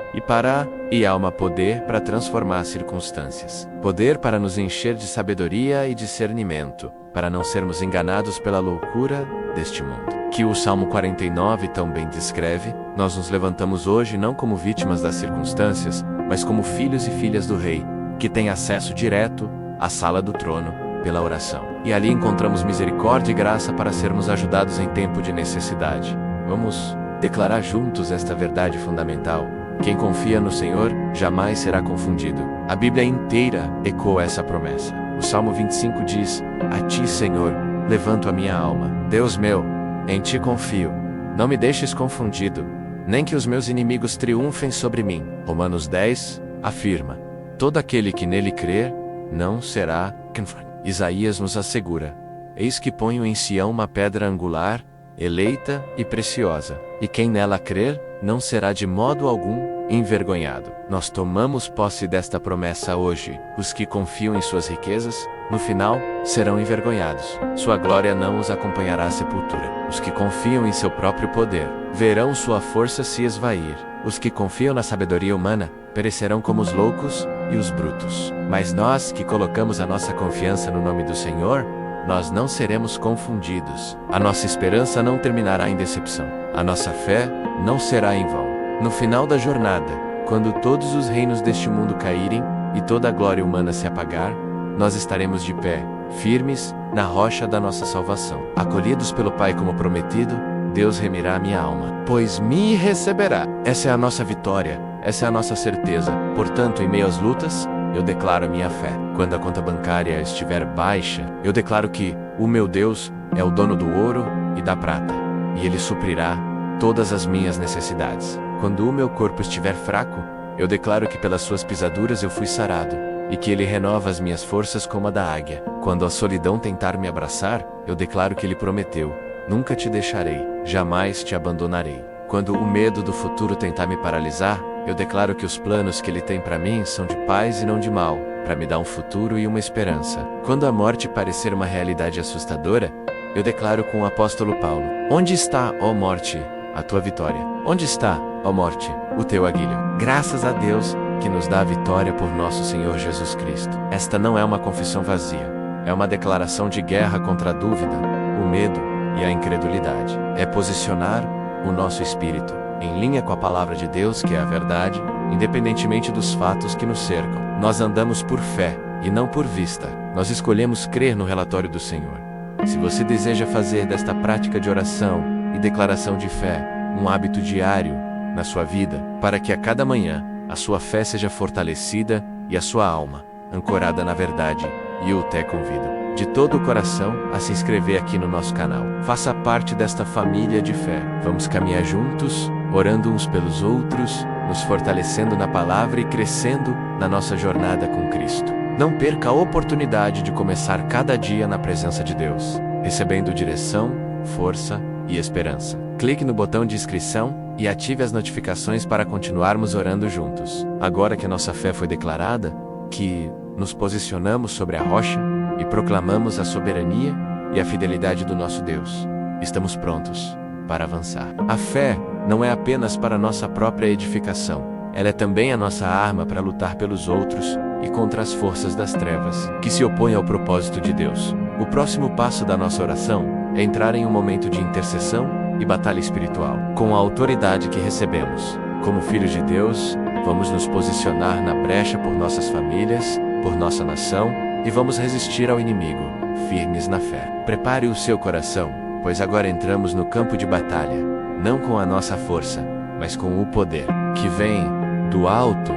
A: e alma. Poder para transformar circunstâncias. Poder para nos encher de sabedoria e discernimento, para não sermos enganados pela loucura deste mundo. Que o Salmo 49 tão bem descreve, nós nos levantamos hoje não como vítimas das circunstâncias, mas como filhos e filhas do Rei, que têm acesso direto à sala do trono pela oração. E ali encontramos misericórdia e graça para sermos ajudados em tempo de necessidade. Vamos declarar juntos esta verdade fundamental. Quem confia no Senhor jamais será confundido. A Bíblia inteira ecoa essa promessa. O Salmo 25 diz: A ti, Senhor, levanto a minha alma. Deus meu, em ti confio. Não me deixes confundido, nem que os meus inimigos triunfem sobre mim. Romanos 10 afirma: todo aquele que nele crer não será confundido. Isaías nos assegura: eis que ponho em Sião uma pedra angular, eleita e preciosa, e quem nela crer não será de modo algum envergonhado. Nós tomamos posse desta promessa hoje. Os que confiam em suas riquezas, no final, serão envergonhados. Sua glória não os acompanhará à sepultura. Os que confiam em seu próprio poder, verão sua força se esvair. Os que confiam na sabedoria humana, perecerão como os loucos e os brutos. Mas nós que colocamos a nossa confiança no nome do Senhor, nós não seremos confundidos. A nossa esperança não terminará em decepção. A nossa fé não será em vão. No final da jornada, quando todos os reinos deste mundo caírem e toda a glória humana se apagar, nós estaremos de pé, firmes, na rocha da nossa salvação. Acolhidos pelo Pai como prometido, Deus remirá a minha alma, pois me receberá. Essa é a nossa vitória, essa é a nossa certeza. Portanto, em meio às lutas, eu declaro a minha fé. Quando a conta bancária estiver baixa, eu declaro que o meu Deus é o dono do ouro e da prata, e Ele suprirá todas as minhas necessidades. Quando o meu corpo estiver fraco, eu declaro que pelas suas pisaduras eu fui sarado, e que Ele renova as minhas forças como a da águia. Quando a solidão tentar me abraçar, eu declaro que Ele prometeu: nunca te deixarei, jamais te abandonarei. Quando o medo do futuro tentar me paralisar, eu declaro que os planos que Ele tem para mim são de paz e não de mal, para me dar um futuro e uma esperança. Quando a morte parecer uma realidade assustadora, eu declaro com o apóstolo Paulo: onde está, ó morte, a tua vitória? Onde está, ó morte, o teu aguilho? Graças a Deus, que nos dá a vitória por nosso Senhor Jesus Cristo. Esta não é uma confissão vazia, é uma declaração de guerra contra a dúvida, o medo e a incredulidade. É posicionar o nosso espírito em linha com a palavra de Deus, que é a verdade, independentemente dos fatos que nos cercam. Nós andamos por fé e não por vista. Nós escolhemos crer no relatório do Senhor. Se você deseja fazer desta prática de oração e declaração de fé um hábito diário na sua vida, para que a cada manhã a sua fé seja fortalecida e a sua alma ancorada na verdade, e eu te convido de todo o coração a se inscrever aqui no nosso canal. Faça parte desta família de fé. Vamos caminhar juntos, orando uns pelos outros, nos fortalecendo na palavra e crescendo na nossa jornada com Cristo. Não perca a oportunidade de começar cada dia na presença de Deus, recebendo direção, força e esperança. Clique no botão de inscrição e ative as notificações para continuarmos orando juntos. Agora que a nossa fé foi declarada, que nos posicionamos sobre a rocha e proclamamos a soberania e a fidelidade do nosso Deus, estamos prontos para avançar. A fé não é apenas para nossa própria edificação, ela é também a nossa arma para lutar pelos outros e contra as forças das trevas, que se opõem ao propósito de Deus. O próximo passo da nossa oração é entrar em um momento de intercessão e batalha espiritual. Com a autoridade que recebemos, como filhos de Deus, vamos nos posicionar na brecha por nossas famílias, por nossa nação, e vamos resistir ao inimigo, firmes na fé. Prepare o seu coração, pois agora entramos no campo de batalha, não com a nossa força, mas com o poder que vem do alto,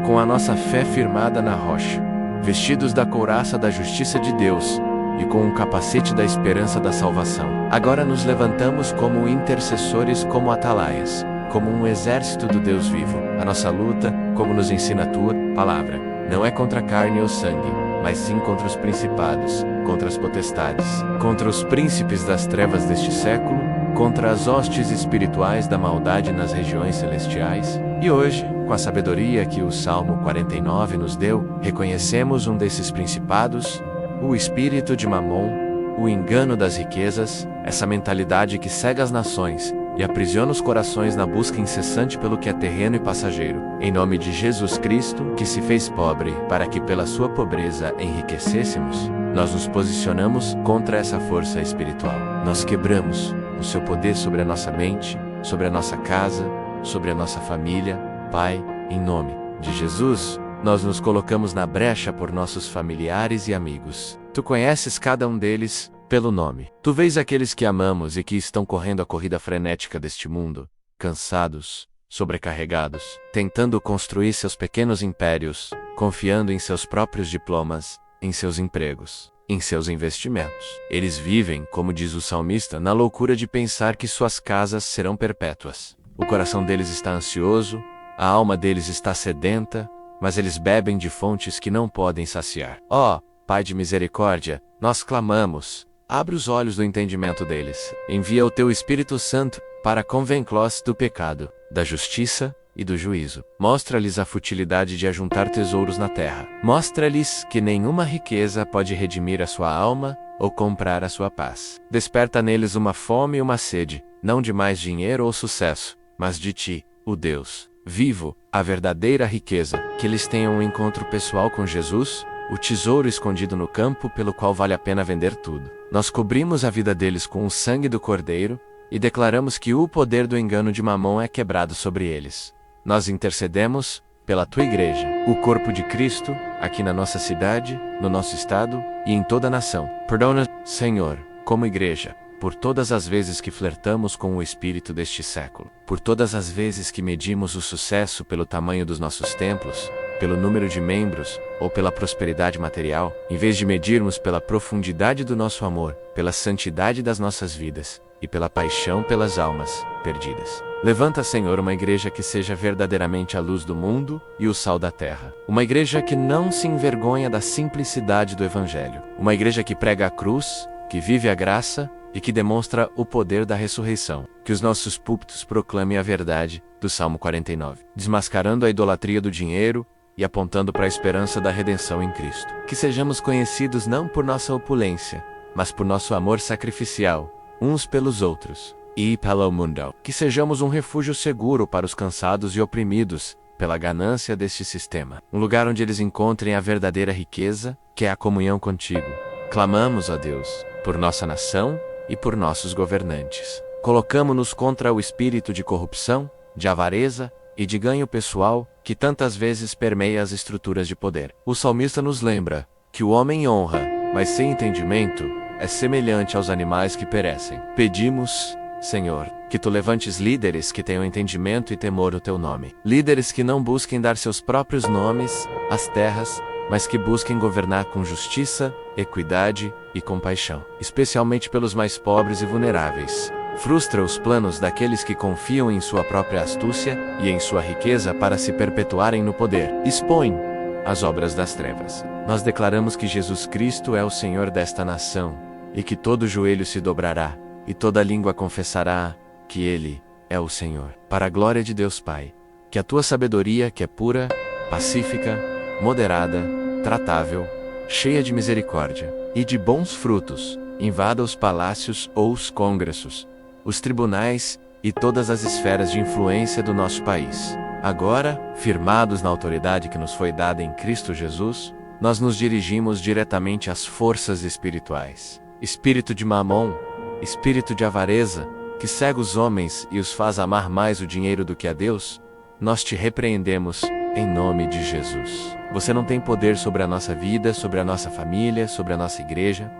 A: com a nossa fé firmada na rocha, vestidos da couraça da justiça de Deus e com o capacete da esperança da salvação. Agora nos levantamos como intercessores, como atalaias, como um exército do Deus vivo. A nossa luta, como nos ensina a tua palavra, não é contra a carne ou sangue, mas sim contra os principados, contra as potestades, contra os príncipes das trevas deste século, contra as hostes espirituais da maldade nas regiões celestiais. E hoje, com a sabedoria que o Salmo 49 nos deu, reconhecemos um desses principados, o espírito de Mamon, o engano das riquezas, essa mentalidade que cega as nações e aprisiona os corações na busca incessante pelo que é terreno e passageiro. Em nome de Jesus Cristo, que se fez pobre para que pela sua pobreza enriquecêssemos, nós nos posicionamos contra essa força espiritual. Nós quebramos o seu poder sobre a nossa mente, sobre a nossa casa, sobre a nossa família. Pai, em nome de Jesus, nós nos colocamos na brecha por nossos familiares e amigos. Tu conheces cada um deles pelo nome. Tu vês aqueles que amamos e que estão correndo a corrida frenética deste mundo, cansados, sobrecarregados, tentando construir seus pequenos impérios, confiando em seus próprios diplomas, em seus empregos, em seus investimentos. Eles vivem, como diz o salmista, na loucura de pensar que suas casas serão perpétuas. O coração deles está ansioso, a alma deles está sedenta, mas eles bebem de fontes que não podem saciar. Ó, Pai de misericórdia, nós clamamos, abre os olhos do entendimento deles, envia o teu Espírito Santo para convencê-los do pecado, da justiça e do juízo. Mostra-lhes a futilidade de ajuntar tesouros na terra. Mostra-lhes que nenhuma riqueza pode redimir a sua alma ou comprar a sua paz. Desperta neles uma fome e uma sede, não de mais dinheiro ou sucesso, mas de ti, o Deus vivo, a verdadeira riqueza, que eles tenham um encontro pessoal com Jesus, o tesouro escondido no campo pelo qual vale a pena vender tudo. Nós cobrimos a vida deles com o sangue do Cordeiro e declaramos que o poder do engano de Mamon é quebrado sobre eles. Nós intercedemos pela tua igreja, o corpo de Cristo, aqui na nossa cidade, no nosso estado e em toda a nação. Perdona, Senhor, como igreja, por todas as vezes que flertamos com o espírito deste século, por todas as vezes que medimos o sucesso pelo tamanho dos nossos templos, pelo número de membros ou pela prosperidade material, em vez de medirmos pela profundidade do nosso amor, pela santidade das nossas vidas e pela paixão pelas almas perdidas. Levanta, Senhor, uma igreja que seja verdadeiramente a luz do mundo e o sal da terra. Uma igreja que não se envergonha da simplicidade do Evangelho. Uma igreja que prega a cruz, que vive a graça e que demonstra o poder da ressurreição. Que os nossos púlpitos proclamem a verdade do Salmo 49, desmascarando a idolatria do dinheiro e apontando para a esperança da redenção em Cristo. Que sejamos conhecidos não por nossa opulência, mas por nosso amor sacrificial, uns pelos outros e pelo mundo. Que sejamos um refúgio seguro para os cansados e oprimidos pela ganância deste sistema. Um lugar onde eles encontrem a verdadeira riqueza, que é a comunhão contigo. Clamamos a Deus por nossa nação e por nossos governantes. Colocamo-nos contra o espírito de corrupção, de avareza e de ganho pessoal que tantas vezes permeia as estruturas de poder. O salmista nos lembra que o homem honra, mas sem entendimento, é semelhante aos animais que perecem. Pedimos, Senhor, que tu levantes líderes que tenham entendimento e temor do teu nome. Líderes que não busquem dar seus próprios nomes às terras, mas que busquem governar com justiça, equidade e compaixão, especialmente pelos mais pobres e vulneráveis. Frustra os planos daqueles que confiam em sua própria astúcia e em sua riqueza para se perpetuarem no poder. Expõe as obras das trevas. Nós declaramos que Jesus Cristo é o Senhor desta nação, e que todo joelho se dobrará, e toda língua confessará que Ele é o Senhor. Para a glória de Deus Pai, que a tua sabedoria, que é pura, pacífica, moderada, tratável, cheia de misericórdia e de bons frutos, invada os palácios ou os congressos, os tribunais e todas as esferas de influência do nosso país. Agora, firmados na autoridade que nos foi dada em Cristo Jesus, nós nos dirigimos diretamente às forças espirituais. Espírito de Mamon, espírito de avareza, que cega os homens e os faz amar mais o dinheiro do que a Deus, nós te repreendemos em nome de Jesus. Você não tem poder sobre a nossa vida, sobre a nossa família, sobre a nossa igreja.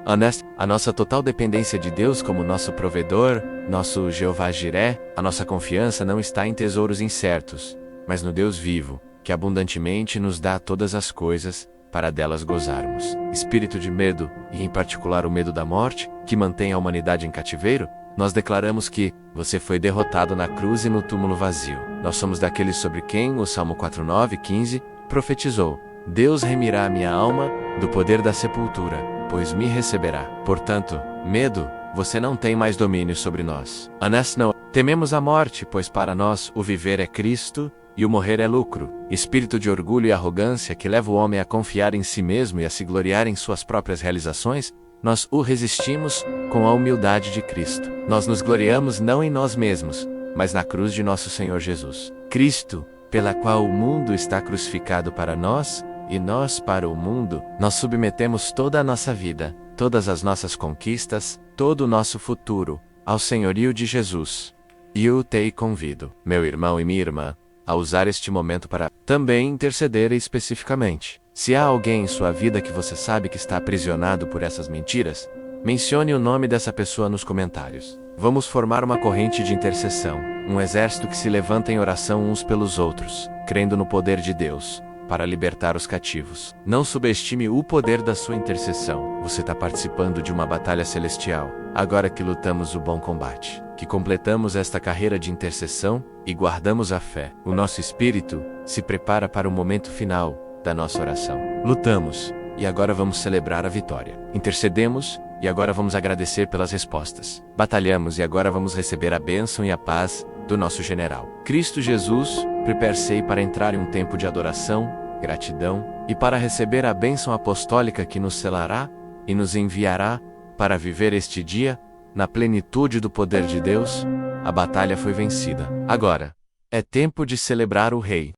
A: A nossa total dependência de Deus como nosso provedor, nosso Jeová Jiré, a nossa confiança não está em tesouros incertos, mas no Deus vivo, que abundantemente nos dá todas as coisas, para delas gozarmos. Espírito de medo, e em particular o medo da morte, que mantém a humanidade em cativeiro, nós declaramos que você foi derrotado na cruz e no túmulo vazio. Nós somos daqueles sobre quem o Salmo 49:15 profetizou: Deus remirá a minha alma do poder da sepultura, pois me receberá. Portanto, medo, você não tem mais domínio sobre nós. Não tememos a morte, pois para nós o viver é Cristo e o morrer é lucro. Espírito de orgulho e arrogância que leva o homem a confiar em si mesmo e a se gloriar em suas próprias realizações, nós o resistimos com a humildade de Cristo. Nós nos gloriamos não em nós mesmos, mas na cruz de nosso Senhor Jesus Cristo, pela qual o mundo está crucificado para nós, e nós para o mundo. Nós submetemos toda a nossa vida, todas as nossas conquistas, todo o nosso futuro, ao senhorio de Jesus. E eu te convido, meu irmão e minha irmã, a usar este momento para também interceder especificamente. Se há alguém em sua vida que você sabe que está aprisionado por essas mentiras, mencione o nome dessa pessoa nos comentários. Vamos formar uma corrente de intercessão, um exército que se levanta em oração uns pelos outros, crendo no poder de Deus, para libertar os cativos. Não subestime o poder da sua intercessão. Você está participando de uma batalha celestial, agora que lutamos o bom combate, que completamos esta carreira de intercessão e guardamos a fé. O nosso espírito se prepara para o momento final da nossa oração. Lutamos, e agora vamos celebrar a vitória. Intercedemos, e agora vamos agradecer pelas respostas. Batalhamos, e agora vamos receber a bênção e a paz do nosso general. Cristo Jesus, prepare-se para entrar em um tempo de adoração, gratidão, e para receber a bênção apostólica que nos selará e nos enviará para viver este dia na plenitude do poder de Deus. A batalha foi vencida. Agora, é tempo de celebrar o Rei.